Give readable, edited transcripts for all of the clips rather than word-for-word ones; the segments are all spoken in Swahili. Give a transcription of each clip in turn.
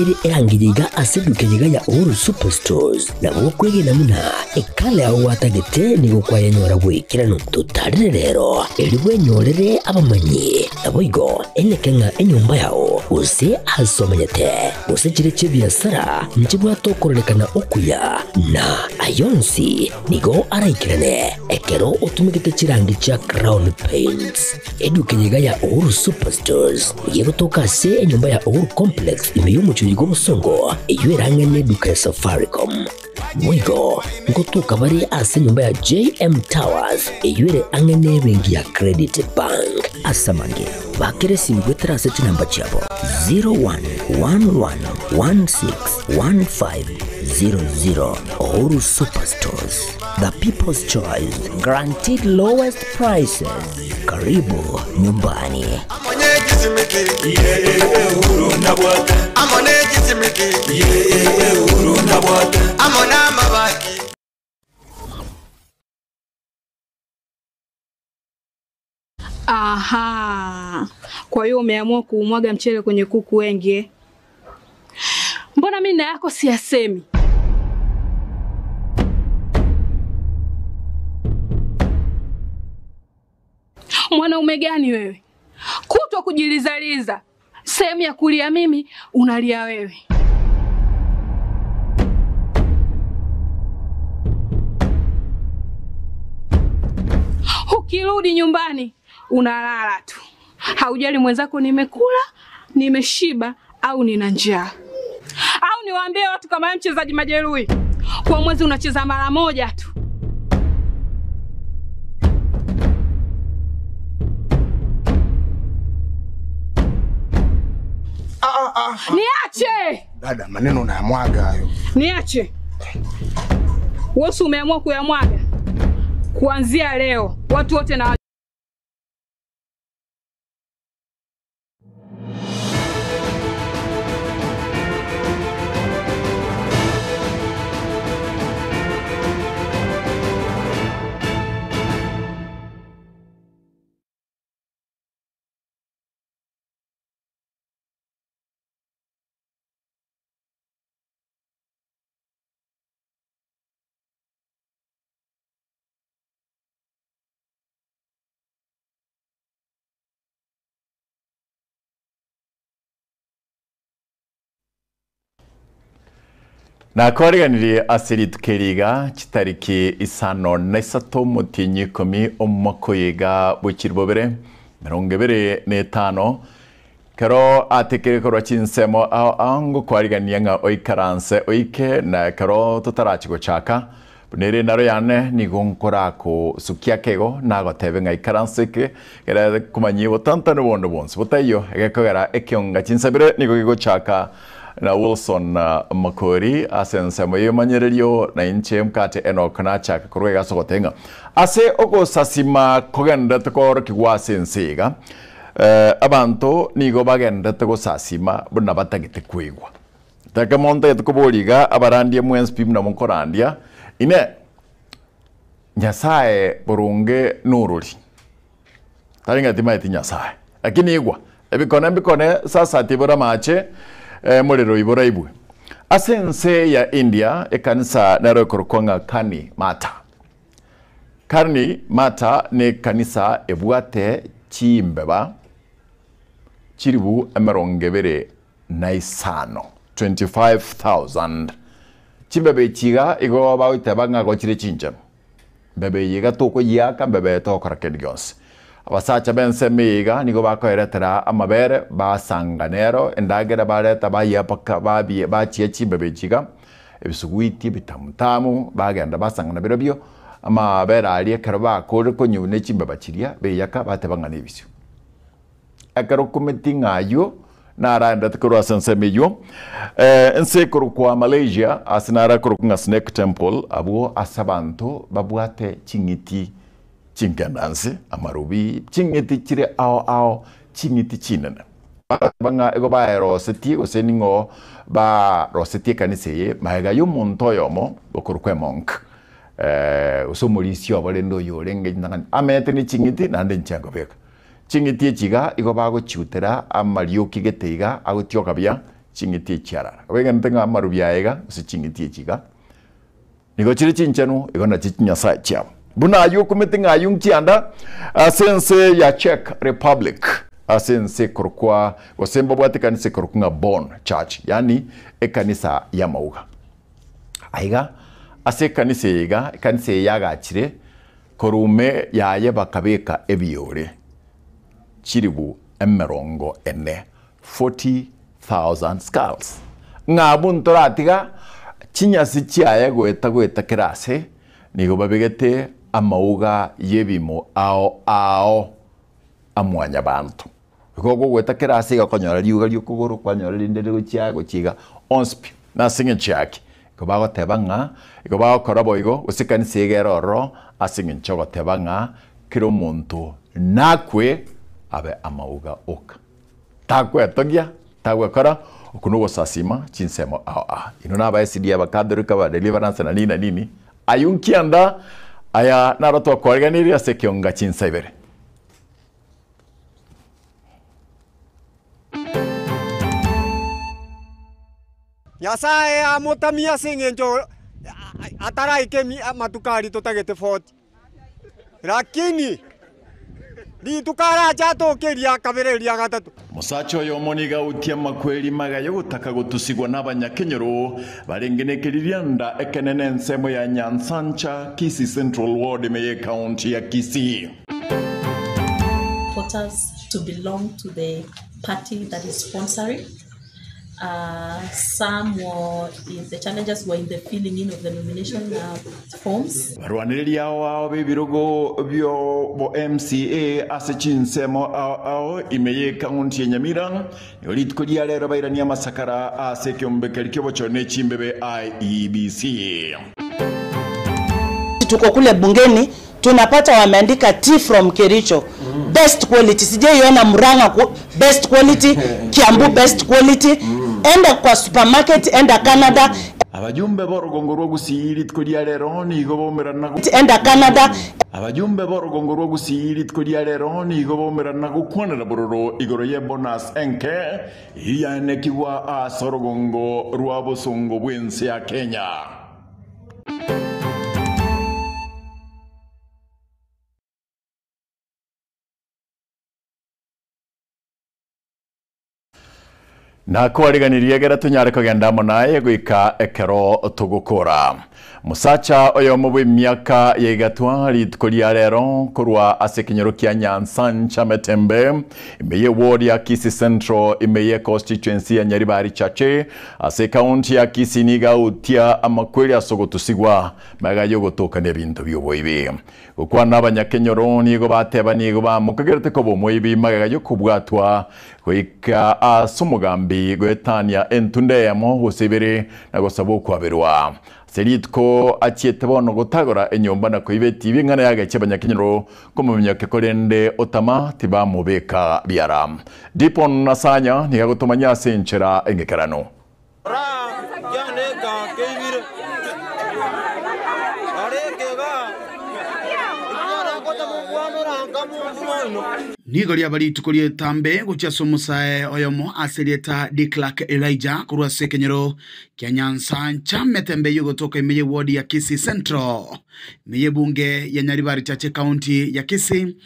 iri erangijiga aseduke jiga ya Uhuru Superstores na mwokwege na muna ekale au watagete ni gukwaya nyora gwikirano tutarire rero eri nyorere abamanyi na boigo enekenga enyumba yao use asomanyete use chire biashara njibwa tokorekana okuya na ayonsi nigo araikirane ekero otumigete chirangi cha Crown Paints eduke jiga ya Uhuru Superstores yego tokase enyumba ya Uhuru Complex imeyumu Chigo Musongo eyueranga neduka ya Safaricom mwigo ngotuka bari ase nyumba ya JM Towers eyuere angene bengi ya Credit Bank asamange bakere simgwetera seti namba chabo 0111161500 Uhuru Superstores, the people's choice, guaranteed lowest prices. Karibu nyumbani. Aha, kwa hiyo umeamua kuumwaga mchele kwenye kuku wengi. Mbona mimi na yako siyasemi? Mwanaume gani wewe? Kutwa kujilizaliza. Sehemu ya kulia mimi, unalia wewe. Ukirudi nyumbani, unalala tu. Haujali mwenzako nimekula, nimeshiba au nina njaa. Au niwaambie watu kama mchezaji majeruhi. Kwa mwezi unacheza mara moja tu. Niache! Dada, maneno unayamwaga hayo. Niache. Wewe umeamua kuyamwaga. Kuanzia leo, watu wote na na kwariganiriye asiritukeriga kitariki isano nesatu mutinyi komi omoko yiga bukiribobere 2025 kero atekere koro chinsemo ango kwariganiye nga oikaranse oike na kero tutarachigo chaka bunere naro yane nigonkora ko sukia kego nagotebe nga ikaranse ke era kumanyi botanta no bondo bonse botayo egekogera ekionga chinsabire nigo chaka na Wilson Makori asensemo yemanyererio na inche mkate enokana chaka kurwega sogotenga ase ogo sasima kogenda tokoro kigwase nsiga abantu nigo bagenda tego sasima buna batagite kwigwa takamonta yetukoboliga abarandie mwenspim na monkorandia ine nyasaye burunge nururi taringa timaiti nyasaye lakini igwa ebikone sasa tibura mache muriro ibura ibwe asense ya India ekanisa naro korokonga Kani Mata ne kanisa ebwate chimbeba chiribu emerongebere naisano 25,000 chimbebe chiga igo bawite banga go chire chinje bebe yiga toko yaka bebe to korakendigons abasacha bense miga nigo bakoeretera amabere basanganero endagera bareta bayapaka babi bachiye chimbebe chiga ebisuguiti bitamutamu bagenda basangana birobyo amabere ali karaba kore konyune chimbeba chiria beyaka batebangana ebisyo akaro kumetinga yo naranda tukuru sensemeyo ense kuru kwa Malaysia asinara kuru kunga Snake Temple abo asabanto babwate chingiti chingananse amarubi chingiti chire ao chingiti chinana banga ego ba roseti oseningo ba roseti kaniseye maega yo montoyomo okurukwe monk usomulisio abalendo yorenge ndangani ameteni chingiti nande nchango beka chingiti chiga igo bago chutera amarioki geteiga agotioka bia chingiti chiarara wega ntenga marubiaega si chingiti chiga nigo chiri chinchanu igona chinya sa chao buna ayu kumitinga ayung chianda sense ya Czech Republic asense korkwa wasemba bwate kanisa korkunga Bonn Church yani ekanisa ya mauga aiga ase kanisa yiga kanisa yaga chire korume yaye bakabeka ebiyore chiribu emerongo ene 40,000 skulls ngabun toratiga chinyasi chiaye gweta kirase nigo babegete amauga yebimo ao amwanya bantu gogo gweta kirase gakonyora liuga lyukuguru kwanyora lindere guchiago chiga onspi na singe chaki ko bago tebanga ko bago korabo igo usikani segeroro asingin chogo tebanga kiro muntu nakwe abe amauga oka takwe togia takwe kora okunugo sasima chinsemo inona ba SDA bakadruka ba deliverance na nini ayunkianda aya naroto kwarganiria sekionga chinsaibere Nyasaye amutamia singenjo ataraike matukari tutagete 40 lakini ni tukara chato keria kabereria gatatu musacho yo moniga utia makweli magayo gutaka gutusigwa n'abanyakenyero barengenekeriria nda ekenene nsemo ya Nyansancha Kisii Central Ward meye county ya Kisii. Supporters to belong to the party that is sponsoring. Some were the challenges were in the filling in of the nomination forms. Barwaniriria wao bibirogo byo bo MCA asechinsemo ao imeye county ya Nyamira yolitkulia lero bairania masakara asekiombe kyo chone chimbebe IEBC. Tuko kule bungeni tunapata wameandika tea from Kericho best quality, sijaiona Murang'a best quality, Kiambu best quality. Enda kwa supermarket, enda Canada. Abajumbe b'orugongo rwo gusiri tkulia lero nigo bomerana enda Canada. Abajumbe b'orugongo rwo gusiri tkulia lero nigo bomerana gukwanira bororo igoro ye bonus enke iyanekibwa asorogongo rwa busongo bwense ya Kenya. Na kwariganiria gera tunyare kugenda munaye gwika ekero tugukora musacha oyo mubwe myaka yegatwa ritkolia lero kurwa asekinyero kya Nyansancha Metembe imeye ward ya Kisii Central imeye constituency ya Nyaribari Chache ase county ya Kisii niga utia amakweli asogotusigwa magayo gotoka nebintu byoboibi ukwana abanyakenyoro nigo bateba nigo bamukagerete ko bomoibi magayo kubwatwa kwika asumugambi gwetania entundeyamo hosebere nagosabo kwaberwa seritko achiete bono gutagora enyomba na koibeti bingana yaga cy'abanyakenyero ko mu myaka korende otama tiba mubeka biara dipon nasanya niga gutumanya senchera engekarano Nigoria bali tukolie tambe gucha somusae oyomo aserieta Declark Elijah kurwa sekenyero kya Nyansancha Metembe yugo toka imeye ward ya Kisii Central imeye bunge ya Nyaribari Chache county ya Kisii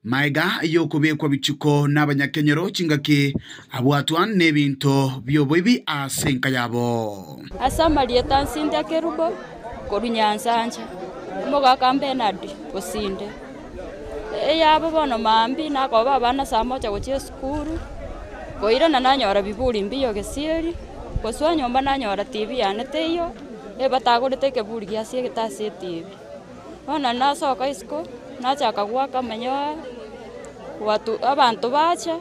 maiga yokobe kwa bichuko n'abanyakenyero chingaki abwatwan nebinto byoboibi asenka yabo asamalieta nsinde kerubo koru Nyansancha moga kambenadi kusinde yabo bono mambi nako babana saa moja gochie skuru koira na nanyora bibuli mbiyo gesieri koswa nyomba nanyora TV yanete iyo batagurite kebuli giasie gitasi TV ona nasoka isko nachaka gwaka menyo watu abantu bacha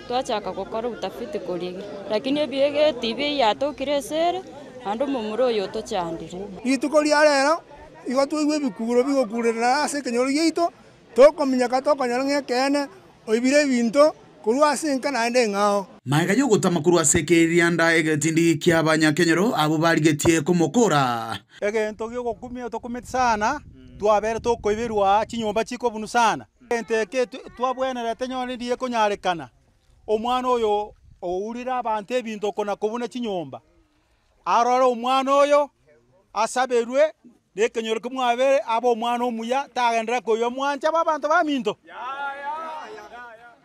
twachaka gukora utafiti kurigi lakini ebiege TV yatokire sere andu mumuro yo tochandire itukoria rero igo twigwe bikuguro bigokurira ase kenyoro gito toko minyaka toko nyarange kene oibire binto kurwa sinka naende ngao maiga yugo makuru asekeria nda egetindi kya abanyakenyero abo barigetie komokora egento gyo gukumia tokumeti sana twabere tokoibirwa chinyomba chiko bunu sana ente ke twabwenerete nyone ndiye kunyarekana omwana oyo ourira abantu ebintu kona kubuna chinyomba arora omwana oyo asaberwe nekenyoro kumwabere abo omwana omuya tagendera koyo mwanja babantu baminto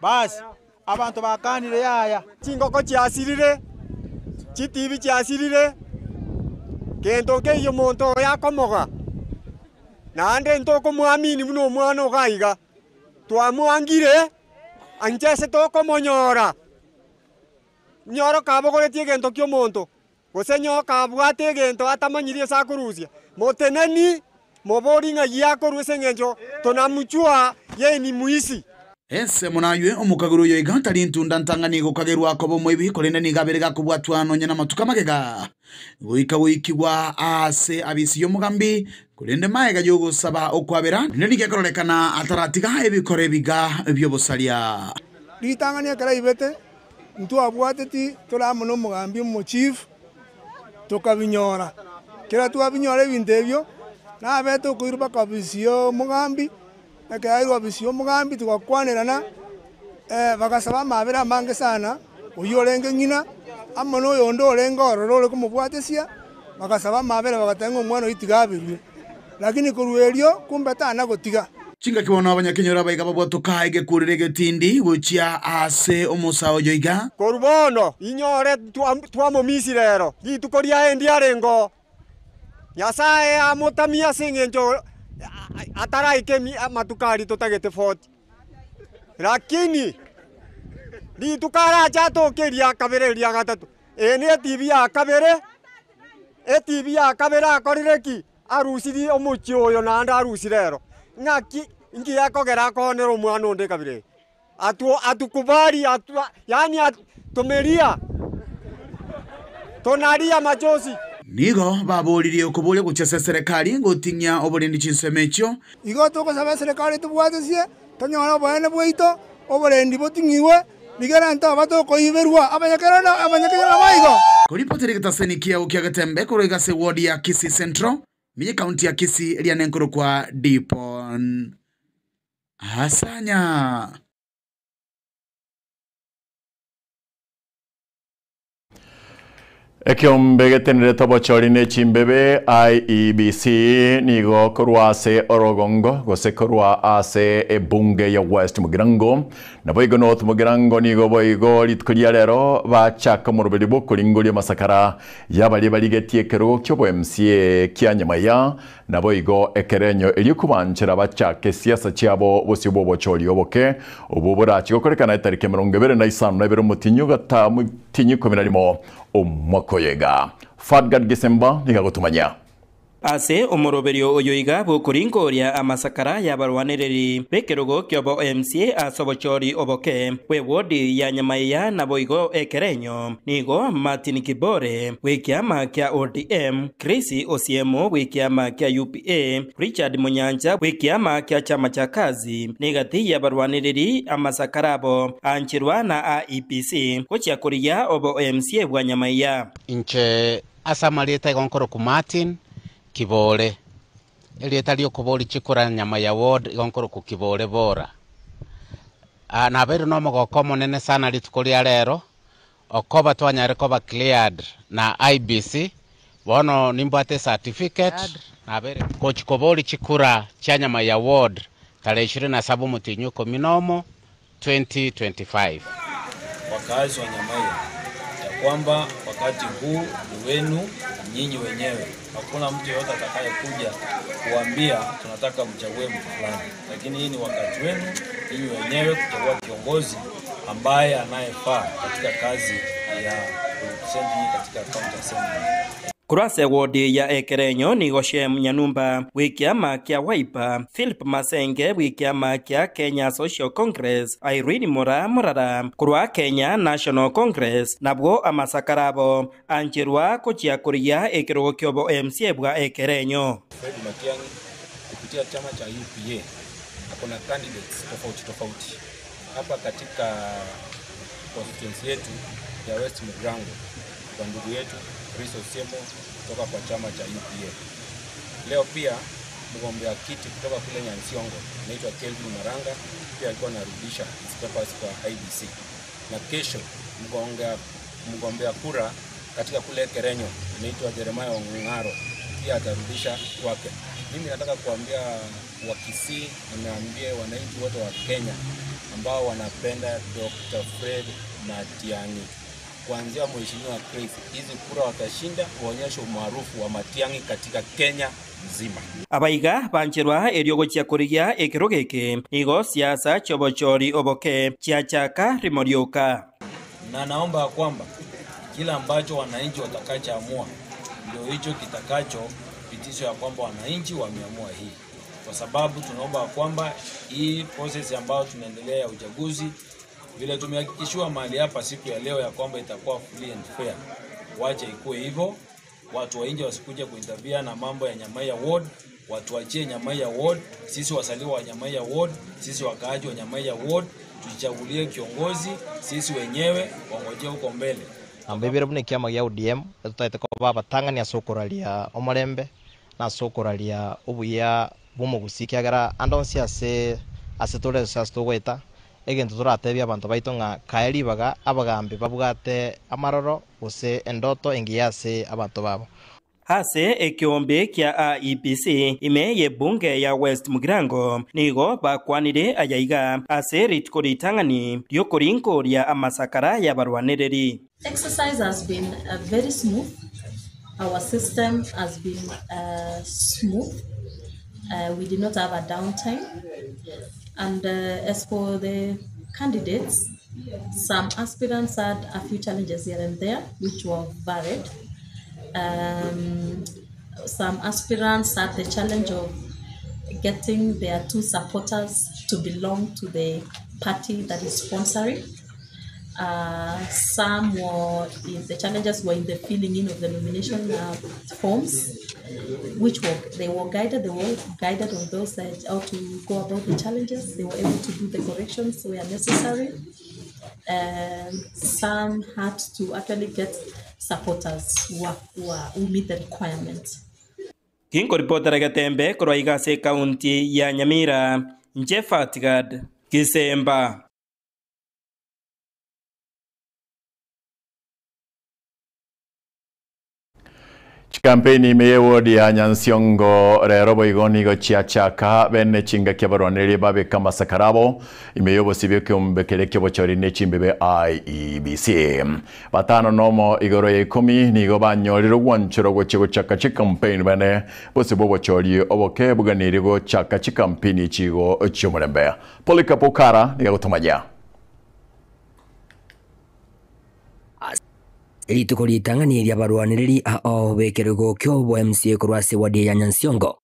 basi abantu bakanire yaya chingoko chiasirire chitibi chiasirire kento ke yo monto yakomoga nande ntoko mwamini buno omwana ogaiga twamwangire anjese toko monyora nyoro kabogoretie gento kyo monto gosenyo kabwate gento atamanyirie sakurusia moteneni moboringa yakoruse ngenjo tonamuchua ye ni muisi ese munaywe omukaguru yo igantari ntunda ntangani gukagerwa ko bomwe bikorene ni gabere gakubwatwano nyana matuka magega wikibwa ase abisi yo mugambi kurende maega yo gusaba okwabera nini gekorolekana ataratiga ebikore biga byo busalia litangania kara ibete ntu abwateti tolamuno mugambi mu chief tokabinyora kera tu abinyora ebintebyo na beto kuiruba kabisiyo mugambi akairwa bisiyo mugambi tukakwanirana bagasaba mabera mange sana uyolenge ngina amano yondo olenga ororo kumubwatesia bagasaba mabera bagatenga omwana itigabirwe lakini kuruelio kumbe tana gotiga chinga kibona abanyakenyora baiga babwatoka igekurire getindi guchia ase omusao yoiga korubono inyore twamo misi rero gitukoria endi arengo yasae amotamia singenjo ataraike matukari totagete 40 lakini litukara chato keria kabere ria gatatu ene TV ya kabere TV ya kabere akorireki arusiri omuchi oyo nanda arusi rero ngaki ingi yakogera konero mwana onde kabire atukubali yani tumeria tonaria machozi nigo baburirie okubulia guchese serikali ngotinya oburendi chinsemecho igo toko saba serikali tubwatesie tonyora bwane bwito oburendi botingiwe nigaranta batoko iberwa abanyakera baigo kuripoteri gitasenekia ukiagatembe kuroiga se ward ya Kisii Central miye county ya Kisii elianenkoro kwa Dipon Hasanya Ekiombege tobochorine chimbebe IEBC nigo korwa ase Orogongo gose korwa ase ebunge ya West Mugirango na boigo North Mugirango nigo boigo litkulia lero bachaka mu rubiri bokuringoria masakara yabali baligetie kero kyo MCA Kyanyamaya na boigo ekerenyo elikubanchira bachake siasa cyabo bose bobochori oboke ububura kigokorekana itarike 25 na biro mutinyu gata mutinyu kominarimo Omokoyega Fadgad Gisemba nigagutumanya ase omoroberio oyoiga bukuringoria amasakara yabarwaniriri bekerogo kyobo MCA asobochori oboke we wodi ya Nyamaiya na boigo ekerenyo nigo Martin Kibore wikiama kya ODM Chris Osiemo wikiama kya UPA Richard Munyanja wikiama kya chama cha kazi nigati yabarwaniriri amasakarabo anchirwa na IEBC kocha kuria obo MCA bwa Nyamaiya inche asamalieta gonkoro ku Martin Kibore elieta lio kuboli chikura Nyamaiya ward gonkoro ku Kibore bora na beru no mogoko monene sana litukolia lero okoba twanyare koba cleared na IEBC bono nimbate certificate na bere coach kuboli chikura cha Nyamaiya ward tarehe 27 mutinyu kominomo 2025 wakazi wa Nyamaiya ya kwamba wakati huu ni wenu nyinyi wenyewe. Hakuna mtu yote atakayekuja kuambia tunataka mchague mtu fulani, lakini hii ni wakati wenu nyinyi wenyewe kuchagua kiongozi ambaye anayefaa katika kazi ya kusendi katika county assembly. Kurase wodi ya ekerenyo ni Goshem Nyanumba wikiama kya Wiper, Philip Masenge wikiama kya Kenya Social Congress, Irene Morara kurwa Kenya National Congress nabwo amasakarabo anchirwa kuchia kuria ekerogo kyobo MCA bwa ekerenyo. Fred Matiang'i kupitia chama cha UPA kuna candidates tofauti hapa katika constituency yetu ya West Mugirango kwa ndugu yetu Chris Osiemo kutoka kwa chama cha UPA. Leo pia mgombea kiti kutoka kule Nyansiongo anaitwa Kelvin Maranga pia alikuwa anarudisha papers kwa IEBC. Na kesho mgombea kura katika kule Kerenyo anaitwa Jeremiah Ongaro, pia atarudisha kwake. Mimi nataka kuambia Wakisii, nimeambia wananchi wote wa Kenya ambao wanapenda Dr. Fred Matiang'i, kuanzia mheshimiwa Chris, hizi kura watashinda, kuonyesha umaarufu wa Matiang'i katika Kenya mzima. Abaiga bancherwa eriogochia kurigia ekero geke igo siasa chobochori oboke chiachaka rimorioka. Na naomba kwamba kila ambacho wananchi watakachoamua ndio hicho kitakacho pitisho ya kwamba wananchi wameamua hii, kwa sababu tunaomba kwamba hii process ambayo tunaendelea ya uchaguzi vile tumehakikishwa mahali hapa siku ya leo ya kwamba itakuwa free and fair, wacha ikuwe hivyo. Watu wa nje wasikuje kuintervene na mambo ya Nyamaiya ward, watu waachie Nyamaiya ward. Sisi wasaliwa wa Nyamaiya ward, sisi wakaaji wa Nyamaiya ward tuchagulie kiongozi sisi wenyewe, wangojee huko mbele. Ambibire bune kiama ya ODM tutaite ko baba tangania sokoralia omorembe na sokoralia ubuya bumugusikiagara andonsi asetore sastogweta egento turatebia abantu baito nga kaeli baga abagambe babugate amaroro use endoto engiyase abantu babo. Hase ekiombe kia IEBC ime ye bunge ya West Mugirango nigo bakwanire ayaiga ase ritkoritangani riokorinko ria amasakara ya barwanereri. Exercise has been very smooth. Our system has been smooth. We did not have a downtime. And as for the candidates, some aspirants had a few challenges here and there, which were varied. Some aspirants had the challenge of getting their two supporters to belong to the party that is sponsoring. Some were the challenges were in the filling in of the nomination forms, which they were guided on those how to go about the challenges. They were able to do the corrections where necessary. Some had to actually get supporters who meet the requirements. Kingo reporter Gatembe Kroiga se County ya Nyamira, Njefatigad, Kisemba. Kampeni meyewodi ya Nyansiongo rero boigoni go chiachaka bene chinga kebaroneri babe kama sakarabo imeyobo sibeke umbekele kebochori ne chimbebe IEBC batano nomo igoro ye 10 nigo banyoriro gwanchoro go chigo chaka campaign bene bose bobochori oboke buganiri go chaka campaign chigo chumurembe Polikapo Kara nigo tomaja Rituko ritanganiria barwaniriri ao bekerego kyobo MCA kurwase wadi ya Nyansiongo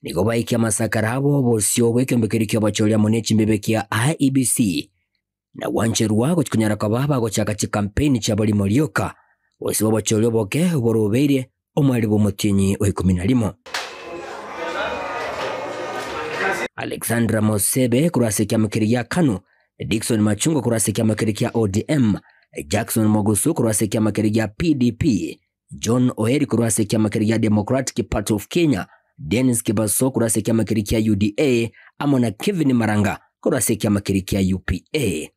nigo baikia masakara abo bosio wekyembekeri kyobachoria munechi mbebekia IEBC na wancherwa gochikunyara kababa gochaka campaign cha bali morioka bose bobachorio boke borobeire omwali bomutinyi wa 11 Alexandra Mosebe kurwase kyamakiriya Kanu, Dickson Machungo kurwase kyamakiriya ODM, Jackson Mogusu kurwase kyamakiriya PDP, John Oheri kurwase kyamakiriya Democratic Party of Kenya, Dennis Kibaso kurwase kyamakiriya UDA, amona Kevin Maranga kurwase kyamakiriya UPA.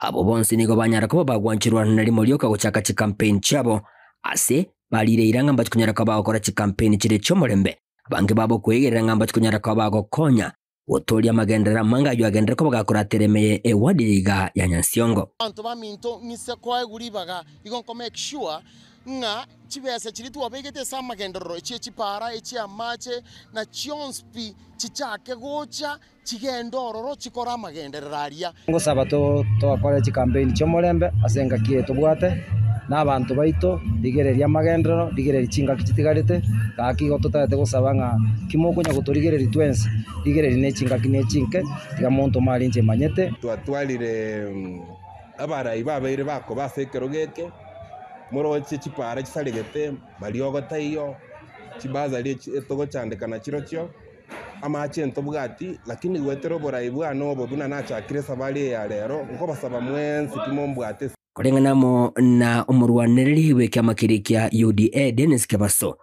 Abo bonse nigo banyara ko bagwanchirwa nari morioka gochaka campaign chabo ase balire iranga mbatukunyara ko bagokora campaign chire chomorembe bange babo kwegerera ngamba tukunyara ko bagokonya wotoria magendera manga yo agendera ko bagakora teremeye ewadiga ya Nyansiongo abantu baminto mise kwa eguribaga igonko make sure nga chibese chiri tuwabegete sa magendero echi chipara echi amache na chionspi chichake gocha chigendororo chikora magenderaria ngo sabato twakora campaign chomorembe asenga kieto bwate n'abantu baito digereria magendero digereria chinga kichitigarite kakigo tutate gusabanga kimokunya gutorigereria twense digereria ne chinga kinechinke tiga muntu mali nje manyete twatwalire abarai babaire bako basekero geke moroche chipara chisaregete baliogota iyo chibaza ri etogo chandekana chirochyo amache ntobwati lakini gwetero borai bwana obo buna nachakire sabali ya rero ngo basaba mwensi kimombwate kurenganamo na umurwaniriri w'ekyamakirikia UDA Dennis Kibaso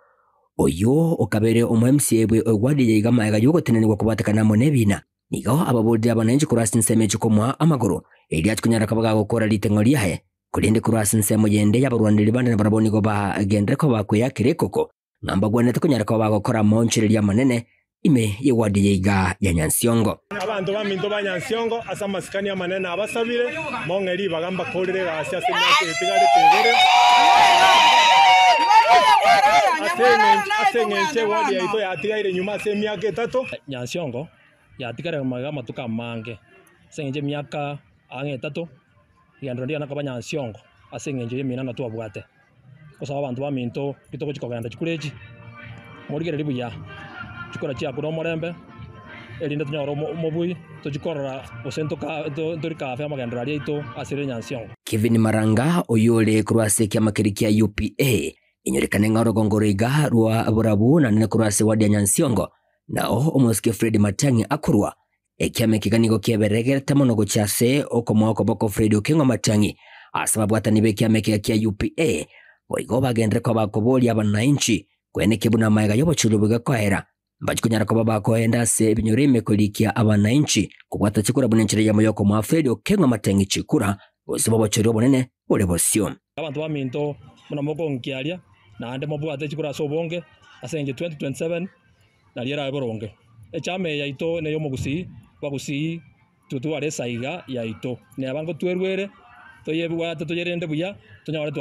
oyo okabere omu MCA bwe ogwadi yiga maega yogotenanirwa kubatekanamo nebina nigo ababodi abananchi kurasi nseme chikomwa amaguru elia tukunyara kabaga gukora litengo liahe kulinde kurasi nsemo yende yabarwanira bande baraboni go bagendre ko bakwe yakirikoko ngamba gwanete kunyara ko bagokora monchirelia manene ime yewadi yiga ya Nyansiongo. Abantu baminto ba Nyansiongo asa masikani ya manene abasabire mongeri bagamba kolire gasi asemyake tigale tegere asengenche wadi ya ito ya tigaire nyuma asemyake 3 Nyansiongo ya tigare magama tuka mange sengenche myaka ange 3 yandrondia nakaba Nyansiongo asengenche yemina na tuabwate kosa abantu baminto kitoko chikoganda chikulechi morigere libuya chikora chia kuno morembe elinda tunyoro mobui tujikorora osento ka dorika fa magandra ito asire Nyansiongo. Kevin Maranga oyole kurwase kya makiriki ya UPA inyorekane ngaro gongoriga rwa aburabu na nene kurwase wadi ya Nyansiongo nao omoske Fred Matangi akurwa ekyame kiganigo kyeberegere tamonogo chase okomoko boko Fred Okengo Matangi asaba bwatani kyame kya UPA boigo bagendre ko bakoboli abananchi kwene kibuna maiga yobochulubuga kwahera mbachikunyara ko babako enda se binyurime kolikia abananchi kubwata chikura bunenchire ya moyoko mwa Fred Okengo Matangi chikura bose bobochiro bonene bole bosio abantu baminto muna moko nkialia na ande mobwate chikura sobonge asenge 2027 na liera boronge echame ya ito ne yomogusi bagusi tutu are saiga ya ito ne abango twerwere toyebwa toyerende buya tonyawale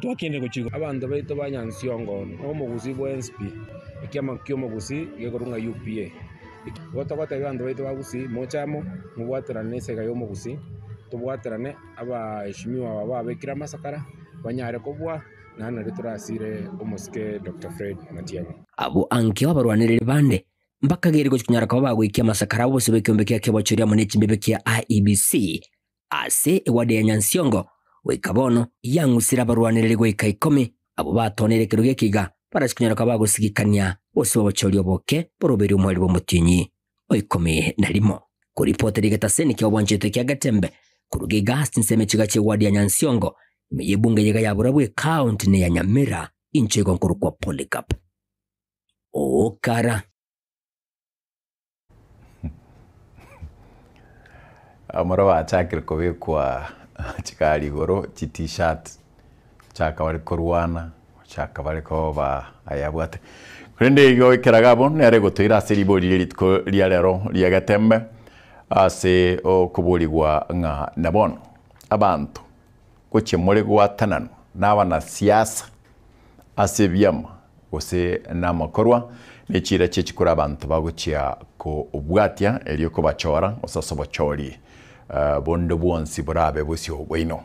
twakinde kuchigo abantu baito ba Nyansiongo omogusi bo NSP ikiama kyomogusi gekorunga UPA gotogote abantu baito bagusi mochamo mubwaterane sega yomogusi tubwaterane abaheshimiwa babekira masakara banyare kobwa nana riturasire omoske Dr. Fred Matiang'i abo anke babarwanirira bande mbakagere ko kunyara ko bagwikia masakara bose bekombekea kebochoria munechi mbebekea IEBC ase ewade ya Nyansiongo wekabono yangusira barwanirire gwika 10 abo batonere kiruge kiga barasikunyara ko bagusigikania bose bochorio boke boroberi umwali bo mutinyi oikome nalimo kuripota ligeta seni kya obwanchete kya Gatembe kuruge gasti nseme chigache wadi ya Nyansiongo imeyebunge yega ya burabwe county ne ya Nyamira inchego nkuru kwa Polycarp okara amara wachakire kobe kwa chikali goro chi t-shirt chaka bari korwana chaka bari ko ba ayabwate kurende igo ikeragabo nere gutira seribori litko lialero lya Gatembe ase okubuligwa nga nabono abantu koche mole gwatanano n'abana siasa ase byama ose namakorwa nechira chechikura abantu baguchia ko obwatia elio ko bachora osaso bachori bondo bwonsi burabe busyo bwino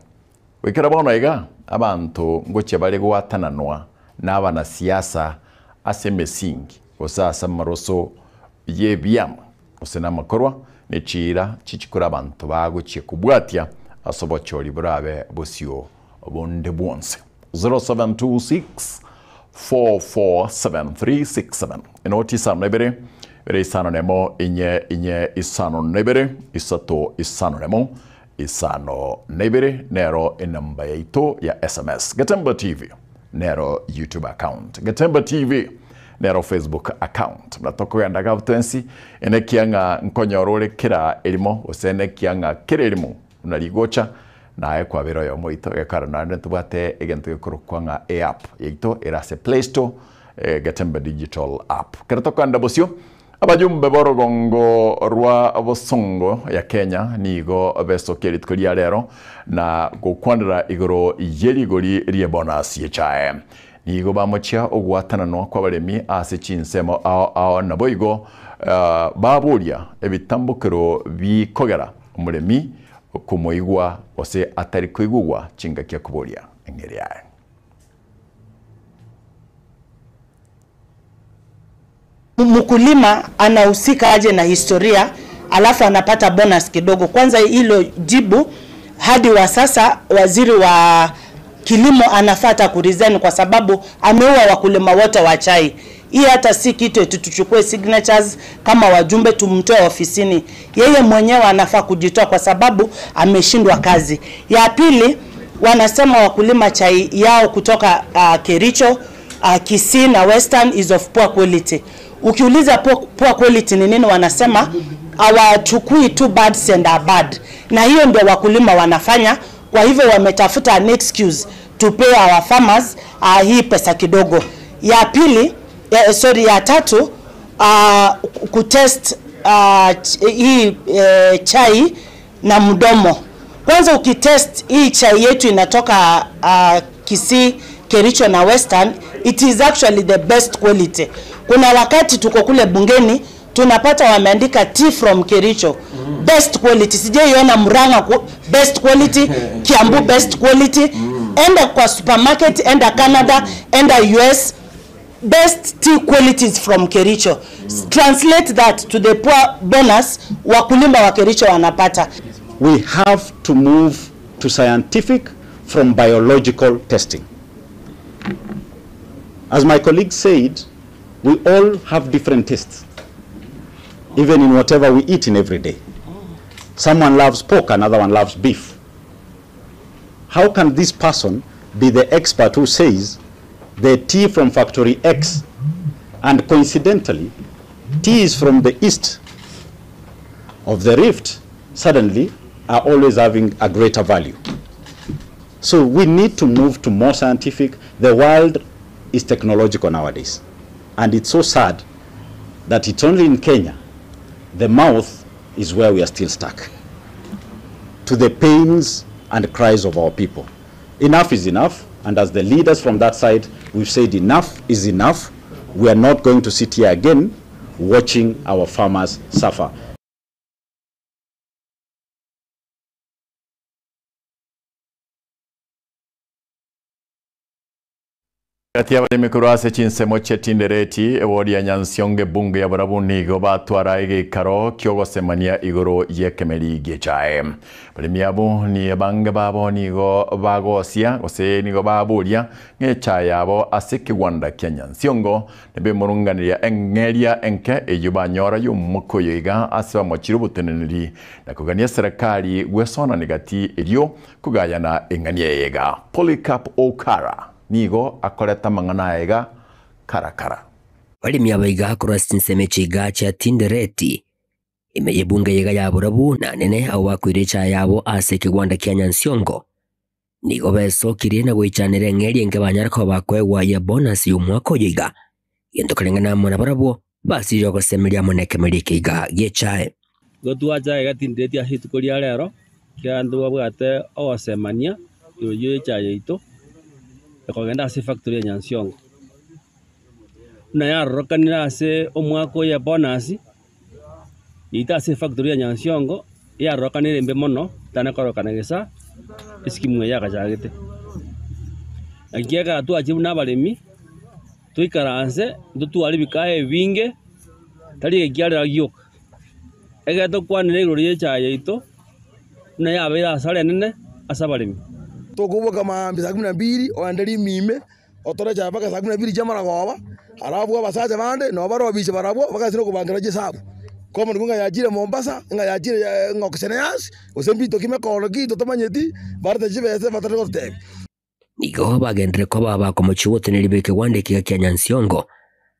wekera bono ega abantu ngoche bali gwatananwa n'abana siasa ase mesingi osasa maroso ye byama ose namakorwa nechira chichikura abantu baguchia kubwatia asobachori burabe busyo bonde bwonse 0726 447367 inoti sano nebere ere isano nemo inye isano nebere isato isano nemo isano nebere nero inamba yaito ya SMS Gatembe TV nero YouTube account Gatembe TV nero Facebook account natoko ya ndaga butensi ene kianga nkonyorore kira elimo osene kianga kira elimo unaligocha nae kwa biro yo moito gekara nande tubate egento yokurukwanga app yito erase Play Store Gatembe digital app keratoka ndabosyo abajumbe borogongo rwa abosongo ya Kenya nigo beso kerit kolia lero na gokwandira igoro yerigori rie bonus yechae nigo bamochia ogwatana no kwa baremi ase chinsemo ao naboigo baburia ebitambukiro bikogera umuremi kumoigwa ose atari kuigwa chinga kya kuboria engeri yae mkulima anahusika aje na historia alafu anapata bonus kidogo. Kwanza hilo jibu hadi wa sasa waziri wa kilimo anafata kuresign kwa sababu ameua wakulima wote wa chai. Hii hata si kitu tuchukue signatures kama wajumbe tumtoe ofisini. Yeye mwenyewe anafaa kujitoa kwa sababu ameshindwa kazi. Ya pili, wanasema wakulima chai yao kutoka Kericho, Kisii na Western is of poor quality. Ukiuliza poor quality ni nini, wanasema hawachukui tu birds and a bird, na hiyo ndio wakulima wanafanya. Kwa hivyo wametafuta an excuse to pay our farmers hii pesa kidogo. Ya pili, ya tatu, kutest hii chai na mdomo. Kwanza ukitest hii chai yetu inatoka Kisii, Kericho na Western, it is actually the best quality. Kuna wakati tuko kule bungeni tunapata wameandika tea from Kericho, best quality. Sijaiona Murang'a best quality, Kiambu best quality. Enda kwa supermarket, enda Canada, enda US, best tea qualities from Kericho. Translate that to the poor bonus wakulima wa Kericho wanapata. We have to move to scientific from biological testing. As my colleague said, we all have different tastes, even in whatever we eat in every day. Someone loves pork, another one loves beef. How can this person be the expert who says the tea from factory X, and coincidentally, tea is from the east of the rift, suddenly are always having a greater value? So we need to move to more scientific. The world is technological nowadays. And it's so sad that it's only in Kenya, the mouth is where we are still stuck, to the pains and cries of our people. Enough is enough, and as the leaders from that side, we've said enough is enough. We are not going to sit here again watching our farmers suffer. Kati y'abarimi kurwase chinsemo chetindereti ewodi ya Nyansionge bunge ya barabunigo batwara igikaro kyogosemania igoro yekemeri gechae. Barimi abo ni bange babo nigo bagosia gose nigo baburia ngecha yabo asikigwanda kya Nyansiongo nebe murunganiria engeria enke eyubanyora yumukoyiga asaba mochiru buteneneri nakugania serikali gwesona negati elio kugayana engania yega. Polycarp Okara nigo akoreta mangana ega karakara. Barimi abaiga kurasi nseme chiga cha tindereti imeye bunge yega ya burabu na nene awakwirecha yabo ase kigwanda kya Nyansiongo nigo beso kirina gwichanire ngeri nke banyarako bakwegwa ya bonus y'umwaka yiga yendo kalengana mona burabu basi yo gosemeria moneke merikiga gechae gotwacha ega tindereti ahitukoria rero kyandu abwate osemania yoyo chaye ito ekogenda ase factory ya Nyansiongo na yarorokanira ase omwako ya bonus ita ase factory ya Nyansiongo yarorokanire mbe mono tana korokana gesa iskimwe yakachagete akiaga twachibu n'abaremi twikaranse ndutwari bikae binge tari ekiarira gyoka egeto kwanire iguru ya chaye ito na yabera asare nene asabaremi tokuboka mambi saa 12 oandeli mime otore cha paka saa 12 jamara goba arabu abasaje bande no barobishe barabo bakasiro kubangira jesabu komo ngunga yajire Mombasa nga yajire ngokuseneas osembito kimekolo kito tomanyeti barta jibese batare kote nigo bagendere ko baba ko muchiwoteneri beke wande kiga kya Nyansiongo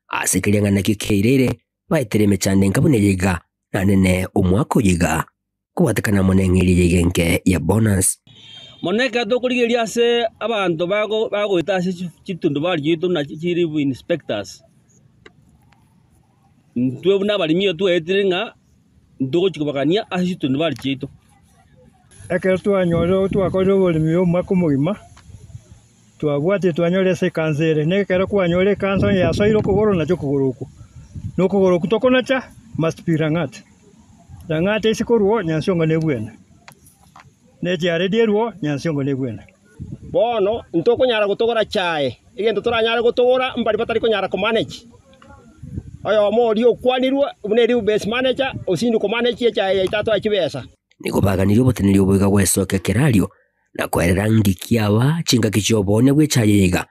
asikirianga na kikeirere baitereme cyane ngabone yiga nanene umwako yiga kubatakana monengiri yigenke ya bonus moneka dokurigeria ase abantu bagoita ase chitundu baryitu na chiri inspectors ntwe n'abarimi twetiringa ndogo chikubakania ase chitundu baryitu eke twanyoro twakoze uburimi omwaka mugima twabwate twanyore se kansere nekero kwanyore kanso ya soiro kugoro na chokugoroku no kugoroku tokonacha must be rangat rangate sikoruo Nyansiongo nebwena nejare dieruo Nyansiongo nebwena bono ntokonyara gutogora chae igento turanyara gutogora mbari batari konyara ko manage ayo mori okwanirwa ubuneri base manager osindu ko manage chae itatu akibesa nigo baganiryo boteneri obuga gwesoke kerario na kwerera ndikiaba chinga kichobone gwechaye yiga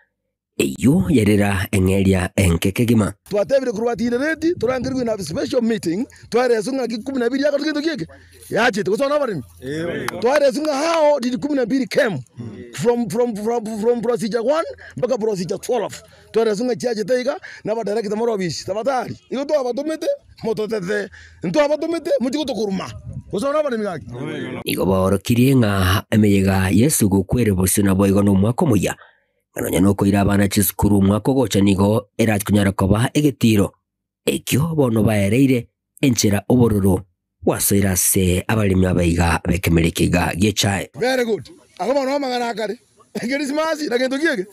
eyo yerera engeria enkekegima twatebire kurwatire reti turangirwe na special meeting twaresunga ki 12 yako tukinto kike yache tukosona barimi twaresunga hao did 12 came from procedure 1 mpaka procedure 12 twaresunga chache teiga na ba director morobisi tabatari iko to abatomete mototete nto abatomete mutiko tokuruma kosona barimi gaki igo borokirie nga emeyega Yesu gukwere bosuna boigo no mwako muya anonya no koira abana chisukuru mwako gocha nigo erakunyara koba egetiro ekyo bono baereire enchera obororo wasoira se abalimi abaiga bekemerekiga gechai. Very good agoma no magana akari Christmas na gento kiege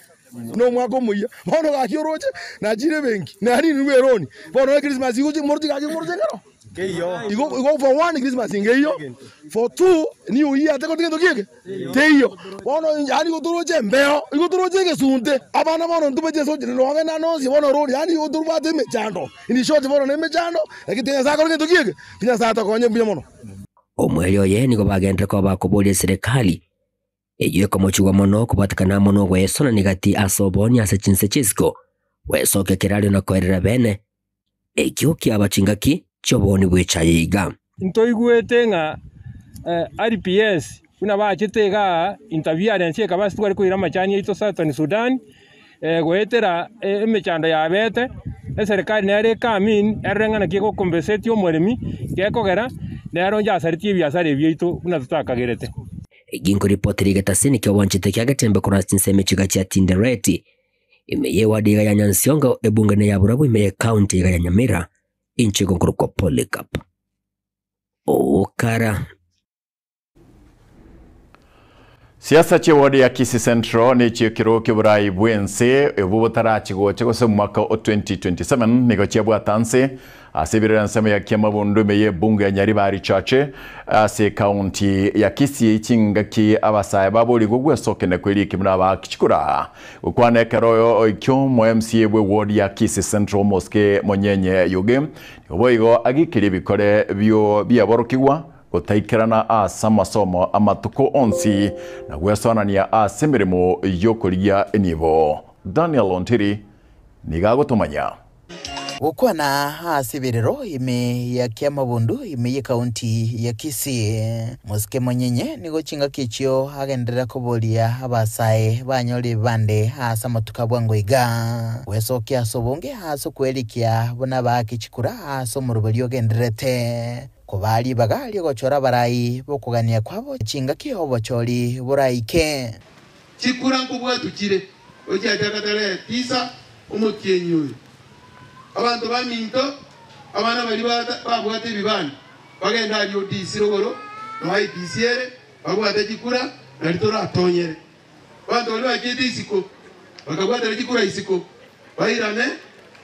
no mwako muya bono gakioroche na jire benki na ni nweroni bono Christmas igo morti ngero igo for one Christmas ngeyo for two new year teko gento kiege teyo bono yani go toroche mbeo igo toroche gesunte abana bono ntubeje so no ngena no si bono rodi yani go turbate mechando ini short bono ne mechando ekitenga sako gento kiege tinya sato konye mbuya mono omweli oye nigo bagendera ko bakobolia serikali eyo komochugwa mono kubatikana mono gwesona nigati asoboni ase chinse chisco wesoke kirali na koerera bene ekyo kiabachingaki choboni bwechayiga ntoigwete nga RPS una bachitega interference kabasi twari kuira machani ito Southern Sudan gwetera emechando ya bete serikali nere kamin erengana kiko compensate omoremi gekogera nero njasariti byasare byito una tutakagerete ginko ripoti rigatasini kyo wanchite kyagatembe kuna chinseme chiga cha Tindereti imeye wadiga ya Nyansiongo ebungane ya Burabu imeye county ya Nyamira inchigo kuruko Polycarp okara siasa chewodi ya Kisii Central ni chikiro kiburai bwense ebubutara chigo chegose mwaka o 2027 nigo chebwa tanse asibirira nsema ya kiamabundu meye bunge ya Nyaribari chache ase county ya Kisii chingaki abasaye babuli gugwesoke ne kweli kimuna bakikura ukwane keroyo ikyo mo MCA bwe ward ya Kisii Central Mosque monyenye yuge oboigo agikiri bikore byo byaborokigwa gutaikirana asa masomo amatuko onsi na gwesonania ase mirimo yokorigia enibo. Daniel Ontiri nigagotumanya gukwana asibiriro ime ya Kiamabundu ime ya kaunti ya Kisii Mosque monyenye nigo chinga kichio agendera kubolia abasaye banyori bande asa matuka bwangoiga wesokia asobonge aso kwelikia bona bakichikura aso murubelio genderete kubali bagali gochora barayi bokugania kwabo chinga kiho bochori buraike chikura nkubwa tukire ojajakatare tisa umutyenyo abantu baminto abana bali babwate bibani bagenda ali odisirogoro no idisiere babwate chikura nalitora atonyere abantu bali bakite isiko bakabwate chikura isiko bayirane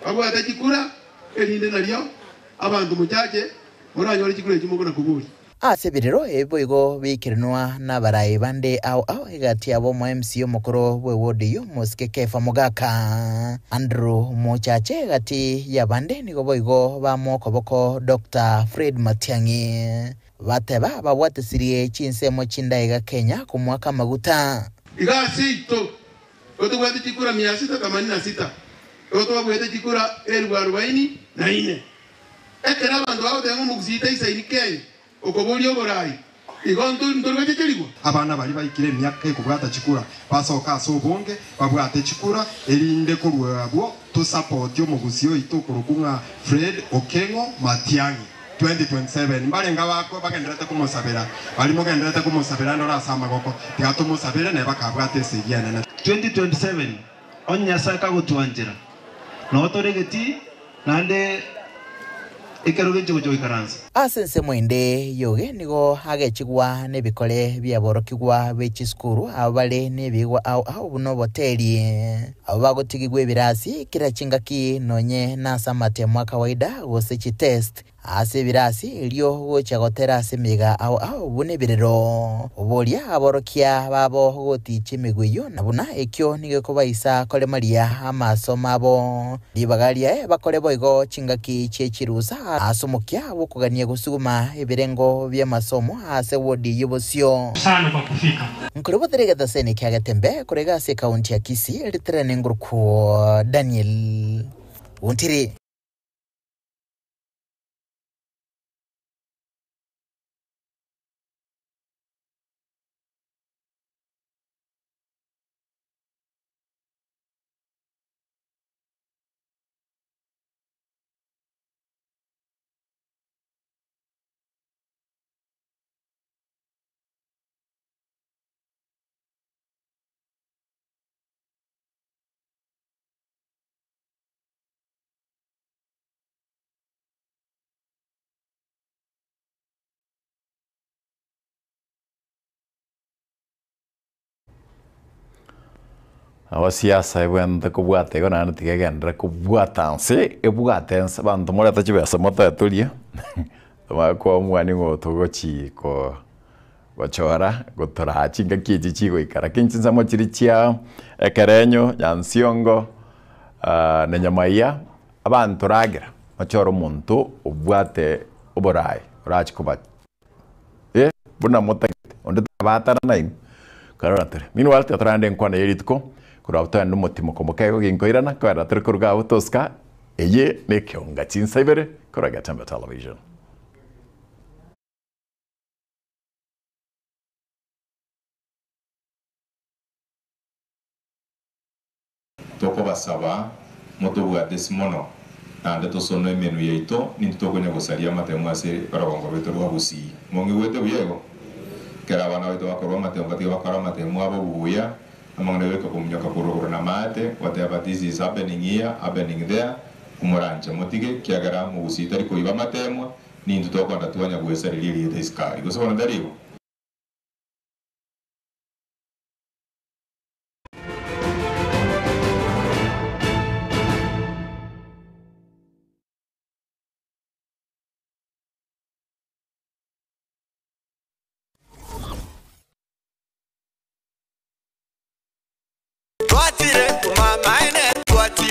babwate chikura elinde nalyo abantu mujaje muranyora chikura kimugona kubuli asibiriro eboigo bikirinwa na barayi bande au egati abo mo MCO mukoro bwe wodi yo Mosque Kefa Mugaka Andrew Mochache gati ya bande nigo boigo ba mokoboko Dr. Fred Matiang'i bateba babwate sirie chinsemo chindaiga Kenya ku mwaka maguta igasito otobwate chikura 686 otobwate chikura 1044 ekera abantu abo tengo mugusita isaini Kenya okobulio borai igonto ndorwaje chirigwa abana bali bayikire myaka ekubwata chikura basoka asobonge babwate chikura erinde kurwabo to support yo mugusio itukurukunga Fred Okengo Matiang'i 2027 mbarenga bako bagenderete kumusabira bali mugenderete kumusabira ndora sama goko tigato musabira ne bakabwate segiana na 2027 onya saka gutwanjira no toregeti nande asense mwende yoge nigo agechigwa nebikole byaborokigwa bechisukuru abale nebigwa au buno boteli abagotigigwe birasi kira chingaki nonye nasa mate mwaka kawaida gose chi test ase birasi ilio gocha gotera ase miga au bune birero oboria aborokia babo gotiche migwiyo nabuna ekyo nigekubaisa kole maria amaso mabo libagaria bakole boigo chingaki chechirusa asomokia bokugania gusuguma ebirengo bya masomo ase wodi yobosio sana kwa kufika nkuribo terega sene kyagatembe kurega ase county ya Kisii litrene nguruko Daniel Untiri. Abasiasa ebwente kubwate gona ntigegendera kubwatanse ebwatense bantu moreta chibesa motatulia bakwa mwani ngotogochi ko gochora gotora chinga kiji chigo ikara kinchinza mochiri chia ekerenyo yansiongo na nyamaiya abantu ragira machoro muntu ubwate oborai rachi kuba buna motagite onde batara naim karatere meanwhile teatrande nkwana yeritko kurauta n'umutima komokego ginkoirana kwara turikuruga utoska eye nekionga chinsibere kuraga Tembe Television. Toko basaba motobwa desmono ande tosono emenu yeito nintoko nyagosaria matemu ase baragongo beto rwabusi mongi wete buyego kera bana beto bakorwa matemu bati bakara matemu abo buya among the wake up na mate, whatever this is happening here, happening there, kumurancha motige kiagara mu usitari ko iba matemo ni ntutoka ndatuanya gwesa lili yete iskari go sona darigo.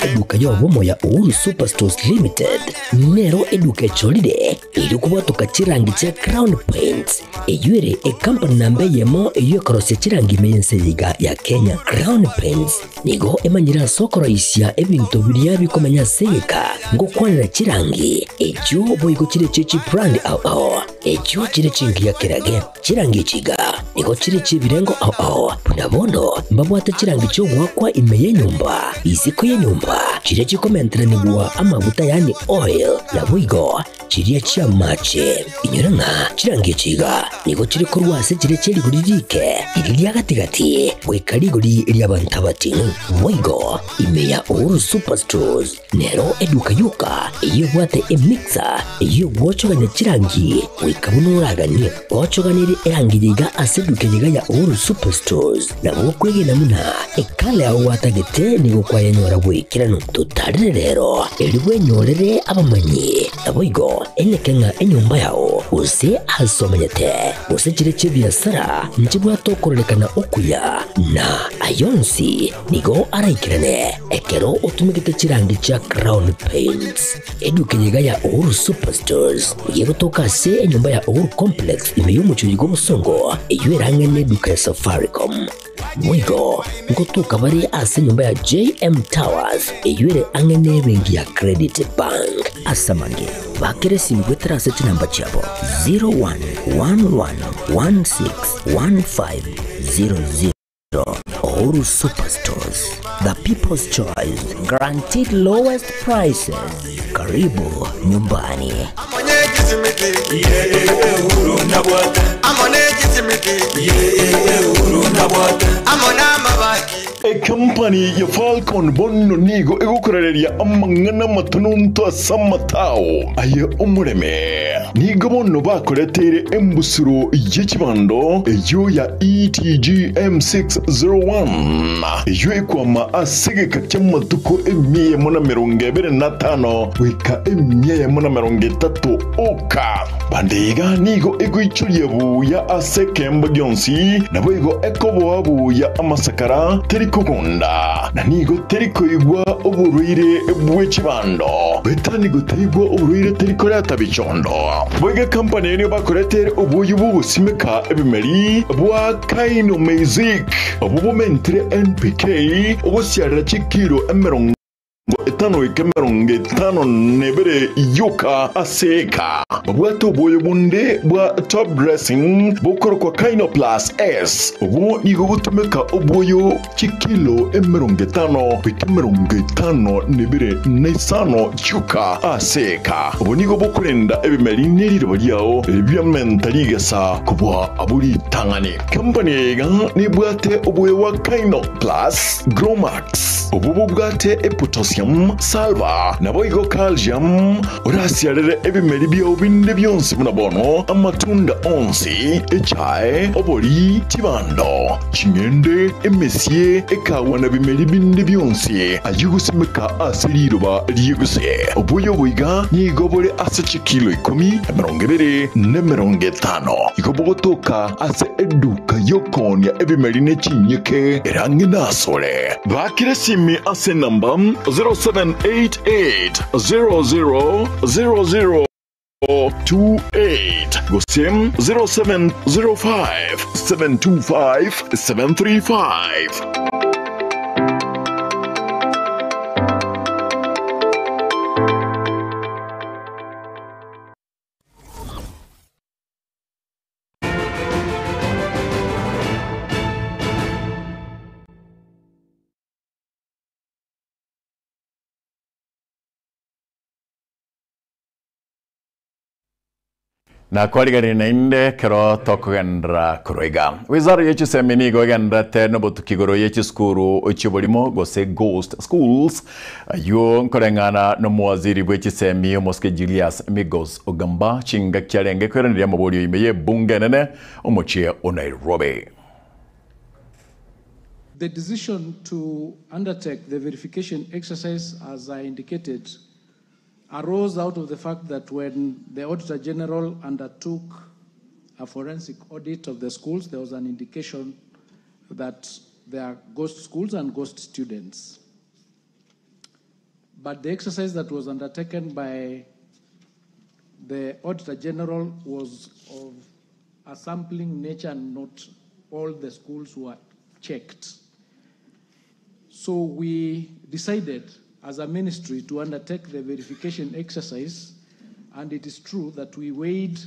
Eduka yobomo ya Uhuru Superstores Limited nero eduka echolide ilikuwa tukachirangi cha Crown Paints eyuere company nambe yemo eyokorose chirangi meyenseyiga ya Kenya. Crown Paints nigo emanyira soko raisia ebintu biria bikomenya seyika ngokwanira chirangi echo boigo chire chechi brand ao echo chire chingi ya kirage chirangi chiga nigo chire chibirengo ao punabondo mbabwata chirangi cho gwakwa imeye nyumba isiko ye nyumba chire chikomentre nigwa amavuta yani oil na buigo chiriya chia mache inyuranga chirangi chiga nigo chire korwase chire chiri guririke iriya gatigati wekariguri iriya bantabati buigo imeya Uhuru Superstores nero eduka yuka iyo bwate emixer iyo gwochoganya chirangi wekabunuragani gwochoganire erangiyiga aseduke yiga ya Uhuru Superstores na bokwege namuna ekale aho watagete nigo kwayanyora bwikirano tutarire rero eriwe nyorere abamanyi aboigo enekenga enyumba yao use asomanyete use chire chibiasara njibwa tokorekana okuya na ayonsi nigo araikirane ekero utumikite chirangi cha Crown Paints eduke yiga ya Uhuru Superstores yego tokase enyumba ya Uhuru Complex imeyumucho yigo musongo eyuerangene duka ya Safaricom Mwigo ngotuka bari ase nyumba ya JM Towers eyuere angene bengi ya Credit Bank asamange bakere simbwetera ase chinamba chabo 0111161500. Uhuru Superstores, the people's choice, guaranteed lowest prices. Karibu nyumbani. company ya Falcon Bonno nigo igukurereria amang'ana matununto asamatao aye umureme nigo bonno bakoretere embusuro y'ekibando eyo ya ETG M601 eyo ikwama asigeka ky'amatuko 125 wika 130 oka bandega nigo igwicurie buya asekemba gyonsi nabo igo ekobo buya amasakara terikugunda na nigo terikoigwa oburuire bw'ekibando betanigo terigwa oburuire terikorata bicondo boiga company niyo bakoretere obuyu bubusimika ebimeri bwa Kaino Music obubumentre NPK obusyarira chikiro emerongo etano ikemerongo nebere yuka aseka bwato boyo bunde bwa top dressing bukoro kwa Kaino Plus S ubu nigo butumeka oboyo chikilo emerongo nebere nesano yuka aseka ubu nigo bukurenda ebimeri niriro lyao ebyamentaliga kubwa aburi tangani company ga ni bwate oboyo wa Kaino Plus Gromax ubu bwate potassium salva naboigo calcium urasiarere ebimeri byo binde byonse munabono amatunda onsi echae obori tibando chingende emesie ekawa na bimeri binde byonse ayugusimeka asiriroba liyuguse obuyo buiga nigobore ase chikilo 10 50 igobogotoka ase eduka yokonya ebimeri nechinyeke erangi nasole bakire simi ase namba 0788 000028 Gosim 0705 725 735. Na kwaligari na inde kero tokugendra kuroiga. Wizara yechi seminigo gendra teno botukigoro yechi skuru uchibolimo gose Ghost Schools. Yo nkorengana no mwaziri bwechi semi Moske Julius Migos Ogamba chinga kyalenge kwerendia mabodi imeye bunge nene omochie o Nairobi. The decision to undertake the verification exercise, as I indicated, arose out of the fact that when the Auditor General undertook a forensic audit of the schools, there was an indication that there are ghost schools and ghost students. But the exercise that was undertaken by the Auditor General was of a sampling nature and not all the schools were checked. So we decided as a ministry to undertake the verification exercise, and it is true that we weighed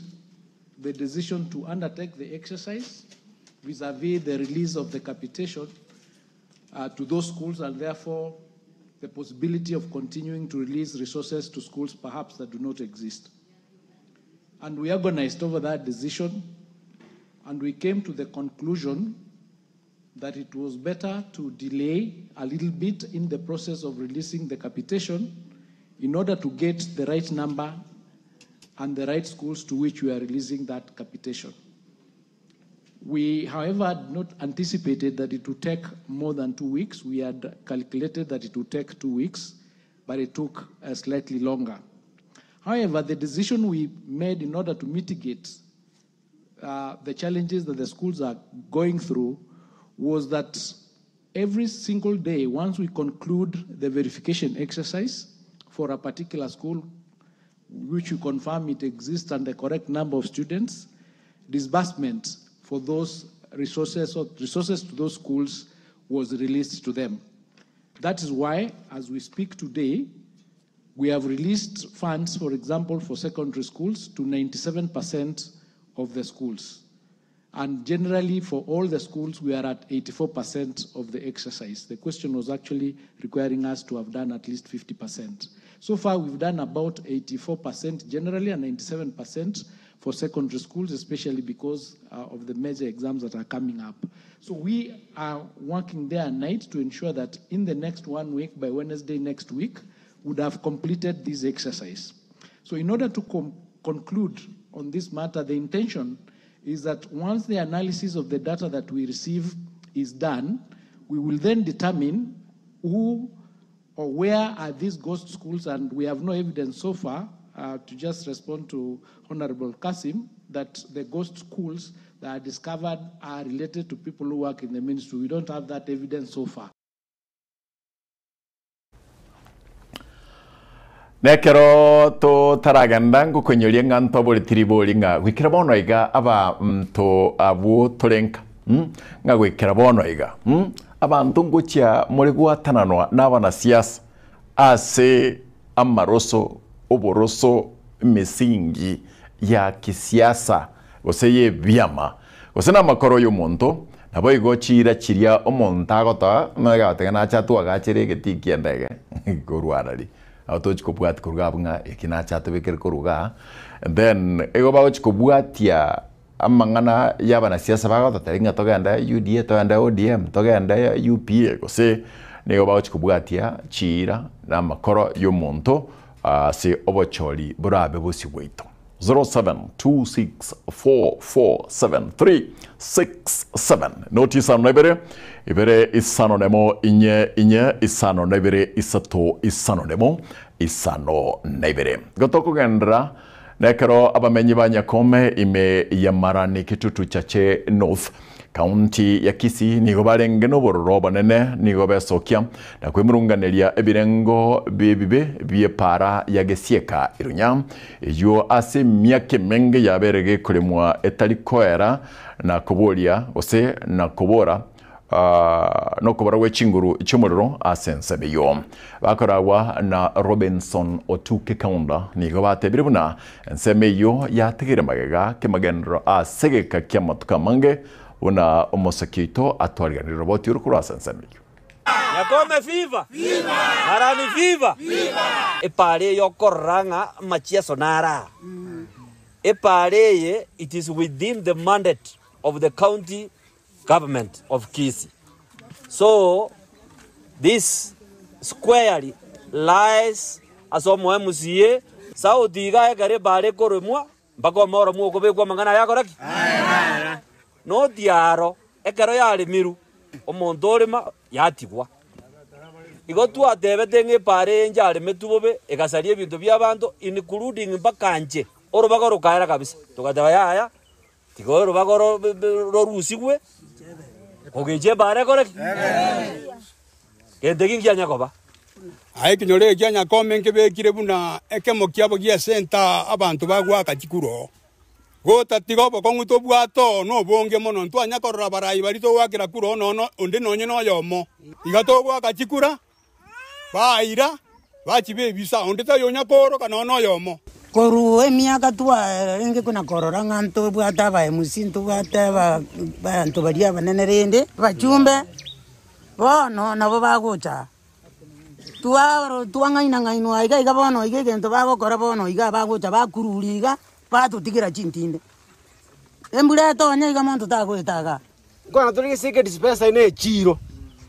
the decision to undertake the exercise vis-a-vis the release of the capitation to those schools, and therefore the possibility of continuing to release resources to schools perhaps that do not exist. And we agonized over that decision, and we came to the conclusion that it was better to delay a little bit in the process of releasing the capitation in order to get the right number and the right schools to which we are releasing that capitation. We, however, had not anticipated that it would take more than 2 weeks. We had calculated that it would take 2 weeks, but it took slightly longer. However, the decision we made in order to mitigate the challenges that the schools are going through was that every single day, once we conclude the verification exercise for a particular school, which we confirm it exists and the correct number of students, disbursement for those resources or resources to those schools was released to them. That is why, as we speak today, we have released funds, for example, for secondary schools to 97% of the schools. And generally, for all the schools, we are at 84% of the exercise. The question was actually requiring us to have done at least 50%. So far, we've done about 84% generally and 97% for secondary schools, especially because of the major exams that are coming up. So we are working day and night to ensure that in the next 1 week, by Wednesday next week, would have completed this exercise. So in order to conclude on this matter, the intention is that once the analysis of the data that we receive is done, we will then determine who or where are these ghost schools, and we have no evidence so far, to just respond to Honorable Kasim, that the ghost schools that are discovered are related to people who work in the ministry. We don't have that evidence so far. Nekero to taraganda ngukonyolia nganto boli triboli nga wikira bono iga aba to abu tolenka nga wikira bono iga abantu ngucia muri guatananwa n'abana siasa ase amaroso oboroso misingi ya kisiasa goseye vyama gosena makoro y'umuntu nabo igochira chiria omuntu agota nagatega na chatu agachire getikia ndege gorwarari autochi kubwat kurgabunga ikina chatu beker kuruga, and then ego bawo chikubwatia amangana yabana siasa bagota taringa togenda UDA togenda ODM togenda UPA gose nego bawo chikubwatia chira na makoro y'umuntu se obochori burabe busigweito 0726447367 notice anebere ibere isano nemo inye isano nebere isato isano nemo isano nebere gotoko gendra nekero abamenyi banyakome ime yamarani kitutu chache north County ya Kisii nigo barenge no bororo banene nigo besokia na kwemurunganeria ebirengo bibibe byepara ya gesieka irunya yo ase myake menge yaberege kulemwa etali koera na kubolia ose na kubora no kubara wechinguru ichumuriro asensebeyo bakorawa na Robinson Otuke Kaunda nigo batebiribuna ensemeyo yategere magega kemagenro asegeka kyamatuka mange una omosakito atwariganira roboti urukurasa nsamiyo Nyakome viva viva Harani viva viva epare yokoranga machia sonara epare it is within the mandate of the county government of Kisii, so this squarely lies as omo MCA Saudi ga gare bare koromwa mbako moro mu kobekwa mangana yako raki no diaro ekero yali miru omonto orima yatigwa igo twatebete ng'epare enjare metubobe egasaria ebinto by'abantu including bakanje orubago rukaera kabisa tugateba yaya tigo orubago rorusigwe ogeje bare koreki kende kingia nyakoba aye kinyore kya nyakome nkebekire buna ekemo kyabo gya center abantu bagwaka kikuro gota tigo bokongu to bwato no bonge mono ntwanya korora barayi barito wakira kuro no onde nonye no yomo igato gwaka kikura baira bachibe bisa onde ta yonya koro kana no yomo koru emiaka twa enge kuna korora nganto bwata ba emusinto bwata ba nto baria banene rende bachumbe bono nabo bagocha tuangaina ngaino iga bono iga gento bagokora bono iga bagocha bakururiga batutigera chintinde embure tonye iga monto tagoetaga kwana turi gisike dispensa ine chiro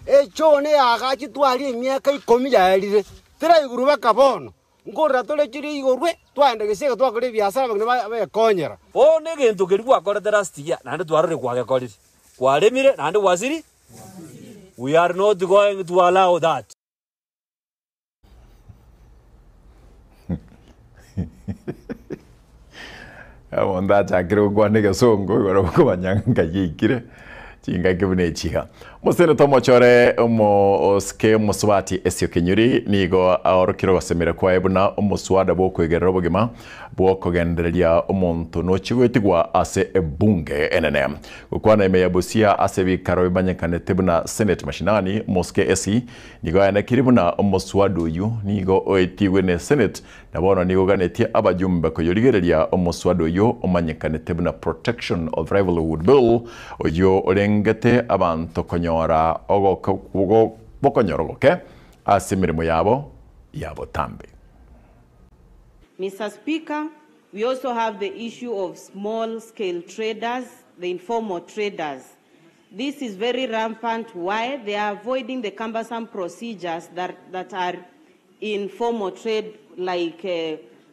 echone yagachi twari emiaka 10 yarire tira iguru bakabono ngorra tole chiri igorwe twande gisike twakore biasara bagne bakonyera one gento kerwa koretera stia nande twarore kwage korire kwaremire nande wasiri we are not going to allow that. Onda chakiro kwanike songo igoro kubanyanga yikire chinga kibune chiha musene tomochore oske muswati esio kenyuri nigo aorokiro basemere kwa ebuna omuswada bo kwegerera bogima bo kogendereria omuntu no chigwetigwa ase ebunge enene ukwana ime yabusia ase bikaro banyekane tebuna senate mashinani moske esi nigo ana kiribuna omuswadu yu nigo oetigwe ne senate nabono nigo ganetia abajumba ko yorigereria omuswadu yu omanyekane tebuna protection of livelihood bill oyo orengete abantu konyora ogo bokonyorogoke ase mirimo yabo tambe. Mr. Speaker, we also have the issue of small-scale traders, the informal traders. This is very rampant. Why? They are avoiding the cumbersome procedures that are in formal trade, like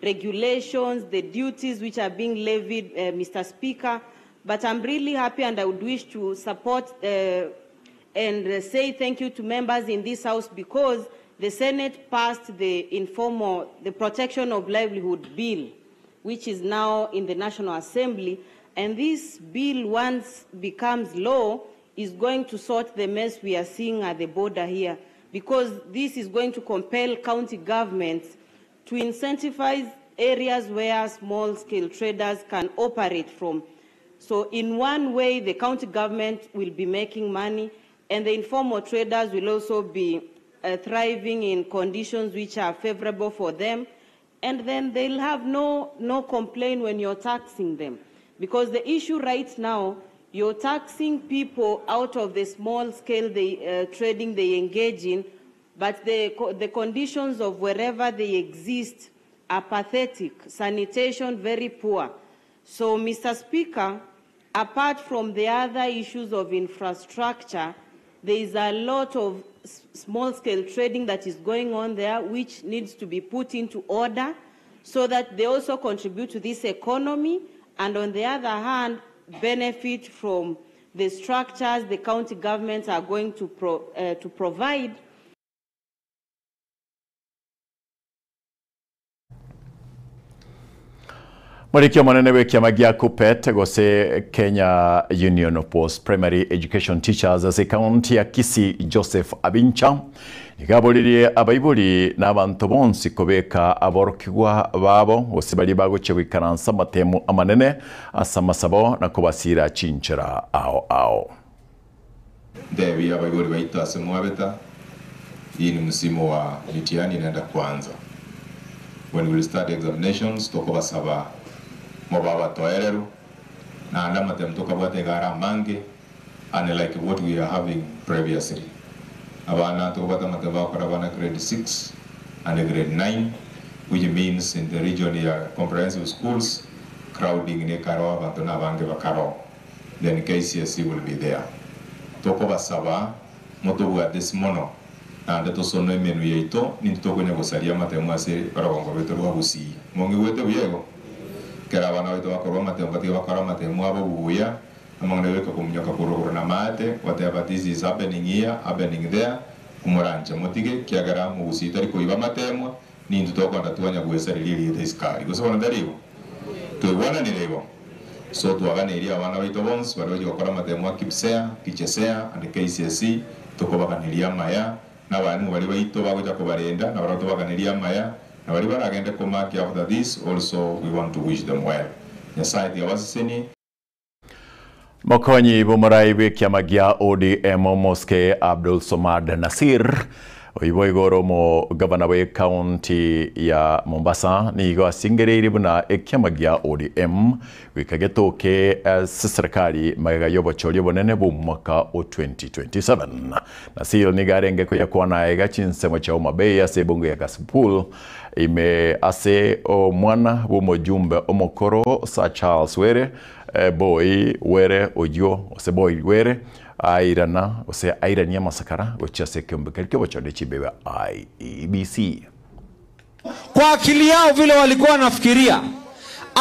regulations, the duties which are being levied, Mr. Speaker. But I'm really happy, and I would wish to support and say thank you to members in this House, because the Senate passed the Protection of Livelihood Bill, which is now in the National Assembly. And this bill, once becomes law, is going to sort the mess we are seeing at the border here, because this is going to compel county governments to incentivize areas where small-scale traders can operate from. So in one way, the county government will be making money, and the informal traders will also be thriving in conditions which are favorable for them, and then they'll have no complaint when you're taxing them. Because the issue right now, you're taxing people out of the small-scale trading they engage in, but the conditions of wherever they exist are pathetic, sanitation very poor. So, Mr. Speaker, apart from the other issues of infrastructure, there is a lot of small-scale trading that is going on there, which needs to be put into order so that they also contribute to this economy, and on the other hand, benefit from the structures the county governments are going to provide. Mwarikio manene we kiama gia KUPPET gose Kenya Union of Post Primary Education Teachers ase county ya Kisii Joseph Abincha igabolirie abaibuli n'abantu bonsi kobeka aborokigwa babo gose bali bagoche kwikaransa matemu amanene asamasabo na kubasira chinchera ao Devi abaibuli baita semwabeta. Hii ni msimu wa mitihani inaenda kuanza. When we will start examinations toko basaba mobaba toereru na alama temtoka bwate gara mange and like what we are having previously. Abana to bata mataba kwa grade 6 and grade 9, which means in the region ya comprehensive schools crowding ne karo abantu na bange bakaro. Then KCSE will be there. Toko basaba motobuga desmono na ndeto sono emenu yeito nintoko nyagosaria matemu ase baragongo beto rwabusi mongi wete buyego kera bana wetu bakorwa matemu bati bakora matemu abo buya among the weka kumnyoka kurugura na mate whatever this is happening here happening there kumuranje motige kiagara mu busita ariko iba matemu nintoko ndatuanya gwesa lili iskari gusona ndaribo tuwana ni lebo so tuagane iria bana wetu bons bari bakora matemu akipsea kichesea and KCSE toko bakaniria maya n'abantu bari bayito bagoja kubarenda n'abantu baganiria maya n'abari baragenda ku mark after this. Also we want to wish them well. Nyasaye yabaseni Mokonyi bumurai kiama gia ODM Moske Abdul Somad Nasir oibo igoro mo gavana we county ya Mombasa ni go asingereire buna kiama gia ODM wikagetoke serikali magayo bochori bonene bu mwaka o 2027 Nasir ni garenge ko yakwana ega chinsemo cha Omabey ase bongo ya Kasipul ime ase o mwana bu mojumbe omokoro sa Charles Were boy were ojo ose boy were airana ose airania masakara gocha sekembe kelke bochode chibewa IEBC. Kwa akili yao vile walikuwa nafikiria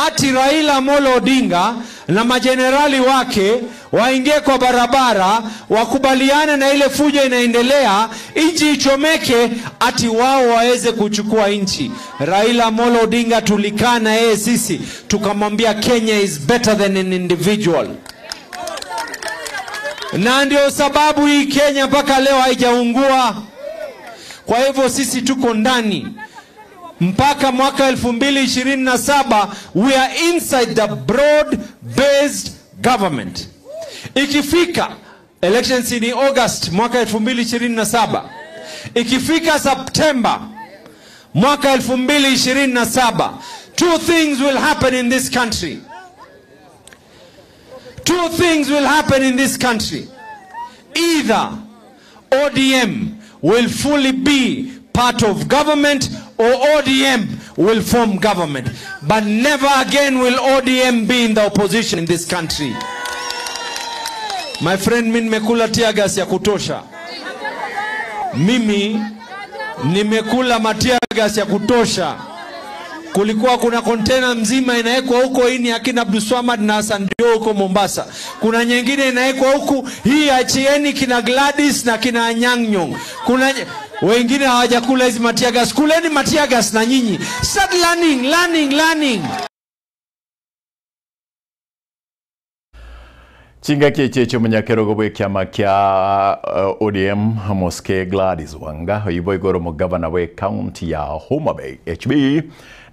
ati Raila Amolo Odinga na majenerali wake waingie kwa barabara wakubaliane na ile fujo inaendelea inchi ichomeke ati wao waweze kuchukua inchi. Raila Amolo Odinga tulikana yeye sisi tukamwambia Kenya is better than an individual. Na ndio sababu hii Kenya mpaka leo haijaungua. Kwa hivyo sisi tuko ndani mpaka mwaka 2027 we are inside the broad based government. Ikifika elections in August mwaka 2027, ikifika September mwaka 2027, two things will happen in this country. Two things will happen in this country. Either ODM will fully be part of government, or ODM will form government. But never again will ODM be in the opposition in this country. My friend, mimi nimekula tear gas ya kutosha. Mimi nimekula tear gas ya kutosha. Kulikuwa kuna container mzima inawekwa huko, hii ni akina Abdulswamad na Hassan Dio huko Mombasa. Kuna nyingine inawekwa huku, hii achieni kina Gladys na kina Anyang'. Kuna wengine hawajakula hizi tear gas. Kuleni tear gas na nyinyi. Start learning. Chinga cheche munyakero bwe kyama kya ODM Moske Gladys Wanga oyibo igoro mu governor we county ya Homa Bay HB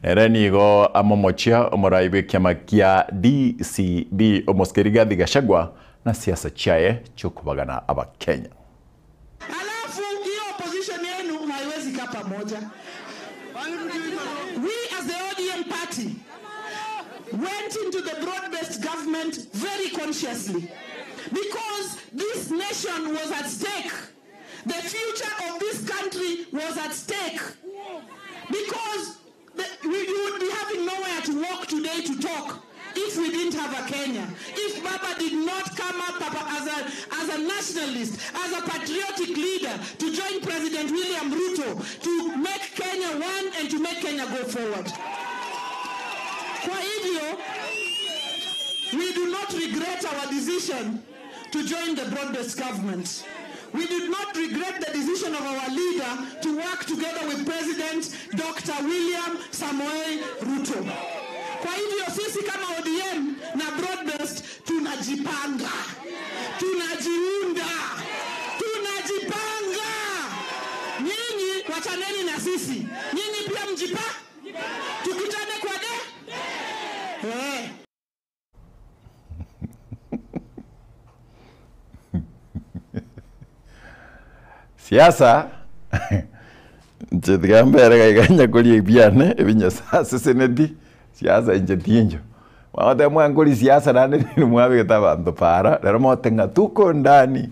nerani go amomochia omuraibe kyama kya DCB Moske Rigathi Gachagua na siasa chaye chukubagana aba Kenya. Alafu hiyo opposition yenu haiwezi kaa pamoja. We as the ODM party went into the broad-based government very consciously because this nation was at stake. The future of this country was at stake because you would be having nowhere to walk today to talk if we didn't have a Kenya. If Baba did not come up as a nationalist, as a patriotic leader to join President William Ruto to make Kenya one and to make Kenya go forward. Kwa hivyo, we do not regret our decision to join the broad-based government. We did not regret the decision of our leader to work together with President Dr. William Samoei Ruto. Kwa hivyo, sisi kama ODM na broad-based tunajipanga, tunajiunda, tunajipanga. Nyinyi wachaneni na sisi. Nyinyi pia mjipanga. Tukutane kwa siasa nchitikambeere kaikanya kulie biane ebinya sasa senedi siasa inchetinjo mwaote mwanguli siasa nane ni mwabigeta bantu para lero motenga tuko ndani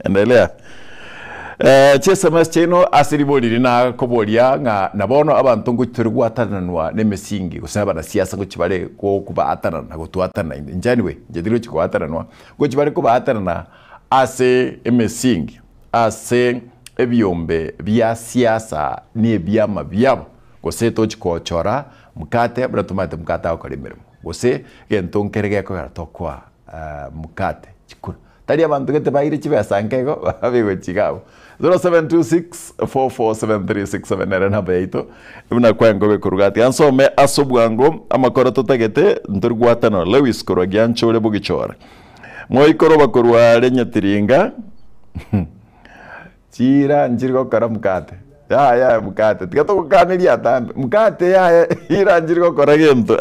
endelea SMS cheno asiribori na koboria nga nabono abantu nguturi gwatananwa nemesingi gusaba na siasa guchibare ko kubatana na gutwatana njani we jediro chikwatananwa guchibare kubatana ase emesingi ase ebyombe bya siasa ni byama byabo goseto chikochora mukate bratumate mukata okalimirimo gose gentonkerege ko yaratokwa mukate chikura tari abantu gete bayire chibesa nkego babigo chigabo 0726447367 nere namba yaito ibuna kwengo bekurugati ansome asobwango amakoro totagete nturgwatano Lewis korogyanchole bugichora moikoro bakorwa renyatiringa chira njirgo kara mukate ya mukate tigato kukaniria tambe mukate ya ira njirgo kora gento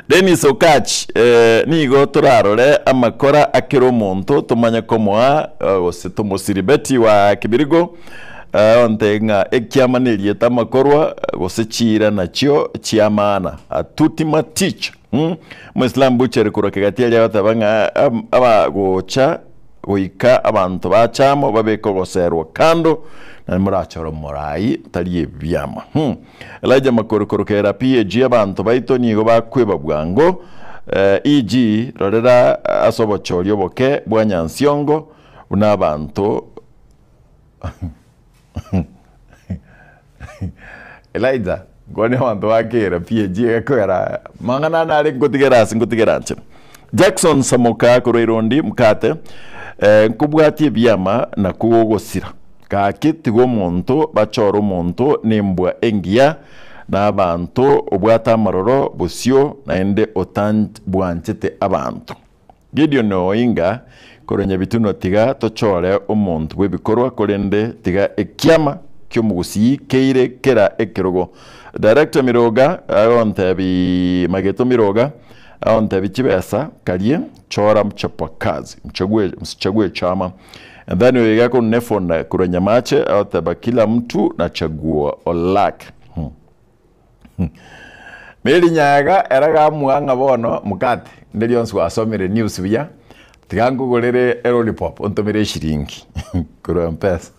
Dennis Okach nigo turarore amakora akiro muntu tumanya komoa gose tumusiribeti wa Kibirigo ontenga ekiamanirie tamakorwa gose chira nacho chiamana atutima teach Muslim buchere kurokegati ya tabanga abagocha goika abantu bachamo babeko goserwa kando na murachoro morai taliye byama Elijah makorokorokera PG abantu baito nigo bakweba bwango EG rorera asobochorio boke bwanyansiongo unabantu Elijah gone abantu bakera PG ekora mangana nari ngotigeranche Jackson Samoka kuroirondi mukate nkubwati byama na kugosira kakitigo muntu bachoro muntu nimbwa engia na abantu obwata maroro busyo naende otant bwanchete abantu Gideon Oinga korenya bituno tiga tochore omuntu webikorwa korende tiga ekyama kyomugusi keire kera ekirogo Director Miroga ontebi Mageto Miroga ontebi chibesa kalie chora mchapakazi mchague chama and then we yako nefona kurenya mache aotaba kila mtu na chagua olak Meli nyaga eraga muanga bono mukate ndilionsu wasomere news bya tigangu golere erolipop ontomere shiringi kuro mpesa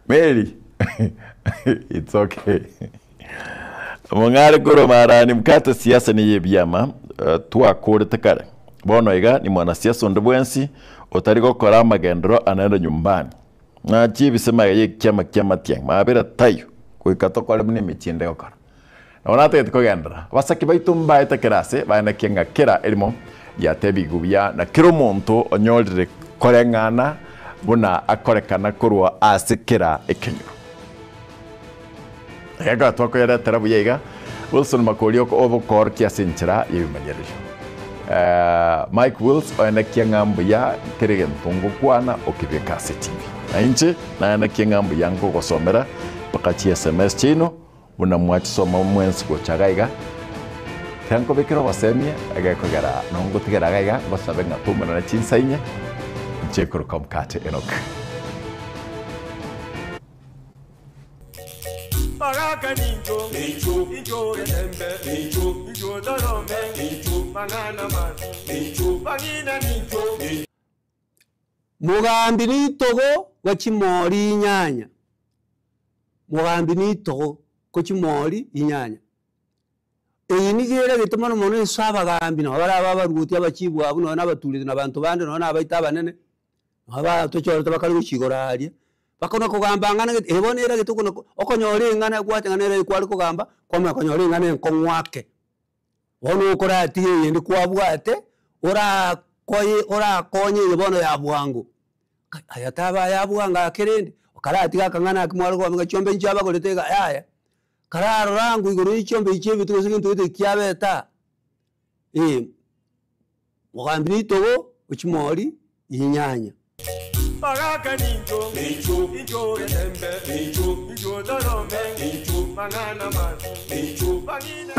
Mary. It's okay. Mongare kuro marani mkate siasa ni yebyama tuwa kore takare. Bono iga ni mwanasiasa ondobwensi otarigo kora magendro anaenda nyumbani. Na chibi sema ye kiama tiang. Maabira tayo kuikato mune michiende okara. Na wanate ko gendra. Wasaki baitumba ita kerase baina kianga kera elimo ya tebi gubya na kiro monto onyolre korengana buna akorekana kurwa asikira ekenyo. Ega twako yara tarabu yega Wilson Makolio ko ovo kor kia sinchira yebimanyerisho. Mike Wills ana kiangambu ya keregen tongo kwana okibeka TV. Na inche na ana kiangambu yango gosomera pakachi SMS chino una mwachi soma mwensi ko chagaiga. Tanko bekero wasemia aga ko gara nongo tigara gaiga basabenga tumana na chinsainya. Nchekoro komkate enok. Paraka ninjo, ninjo remembe, ninjo dorome, ninjo manana man, ninjo bangina ninjo. Mugambi nitogo wachimori inyanya. Mugambi nitogo kochimori inyanya. Eyi nigere gituma no muntu nsaba gambi no bara ruti abachibu abo no nabaturize nabantu bande no nabaita banene. Aba tochoro tabakari guchigora haria. Bakona kugamba ngana ebonera gituko okonyore ngana gwate ngana kwali kugamba kwame konyore ngana konwake wono ukora ati yende kwabwate ora konye yebono ya bwangu ayataba ya bwanga akerende okara ati kakangana akimwalo kwa mga chombe nchaba koletega yaya kararo rangu igoro ichombe ichebi tuko tuko kyabeta mugambi togo uchimori inyanya. Paraka ninjo, ninjo remembe, ninjo dorome, ninjo manana man, ninjo bangina.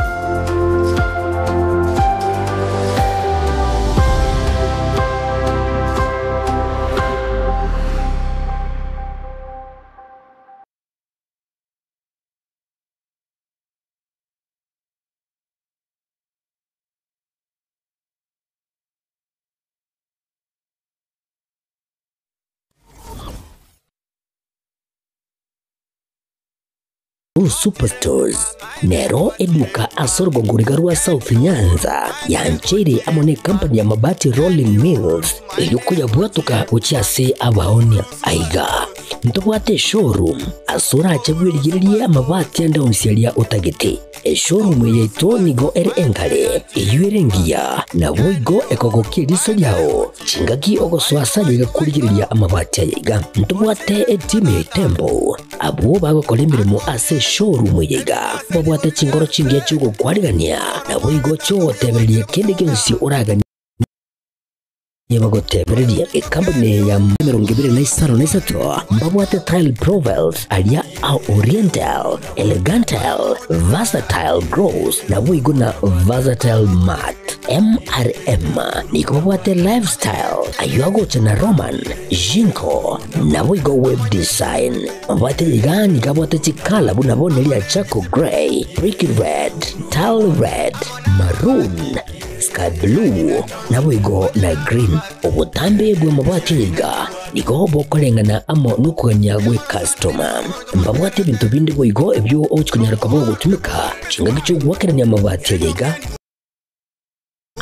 Superstores Nero eduka asorgo ngurigarua South Nyanza ya nchiri amone company ya mabati Rolling Mills yuko ya bwatuka uchiase abaonia aiga ntobwate showroom asura achabwirigirie amabati anda onsialia utagete showroom yeto nigo engale yuerengia na boigo ekogokiriso yao chingaki ogoswasa yiga kurigiriria amabati aiga ntobwate team tembo abo bagokolemire mu ase showroom yiga babwate chingoro chingia chugo kwarigania na boigo cho tebererie kende kensi uragani yebagotebererie company ya 2023 mbabwate Tile Provels alia Oriental Elegantal Versatile Gross na boigo na Versatile Mat MRM niko babwate Lifestyle ayuago chana Roman Jinko na boigo Web Design babwate yigani kabwate chikala buna bonelia Chaco Grey Brick Red Tile Red Maroon Sky Blue na boigo na Green obutambe bwe mabwate yiga niko bokolengana amo nukuganya gwe customer mbabwate bintu bindi boigo ebyo ochikunyara kabo gutumika chingagicho gwakeranya mabwate yiga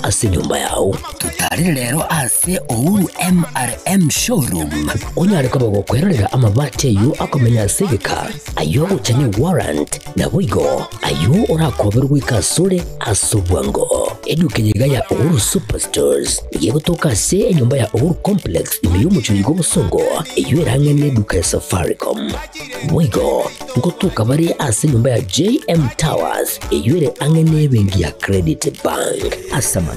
ase nyumba yao tutari rero ase Ouru MRM showroom onyare kabo gukwerera amabati yu akomenya sigika ayo guchanye warrant na boigo ayo urakoberwa ikasure asubwango eduke yiga ya Ouru Superstores yego toka se enyumba ya Ouru Complex imiyumucho yigo busongo iyo irangene eduka ya Safaricom boigo ngotuka bari ase nyumba ya JM Towers iyo ire angene bengi ya Credit Bank asamange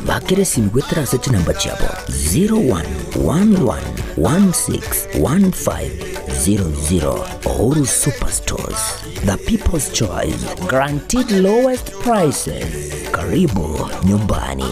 bakere simgwetera seti namba chabo 0111161500 Ouru Superstores, the people's choice, guaranteed lowest prices. Karibu nyumbani.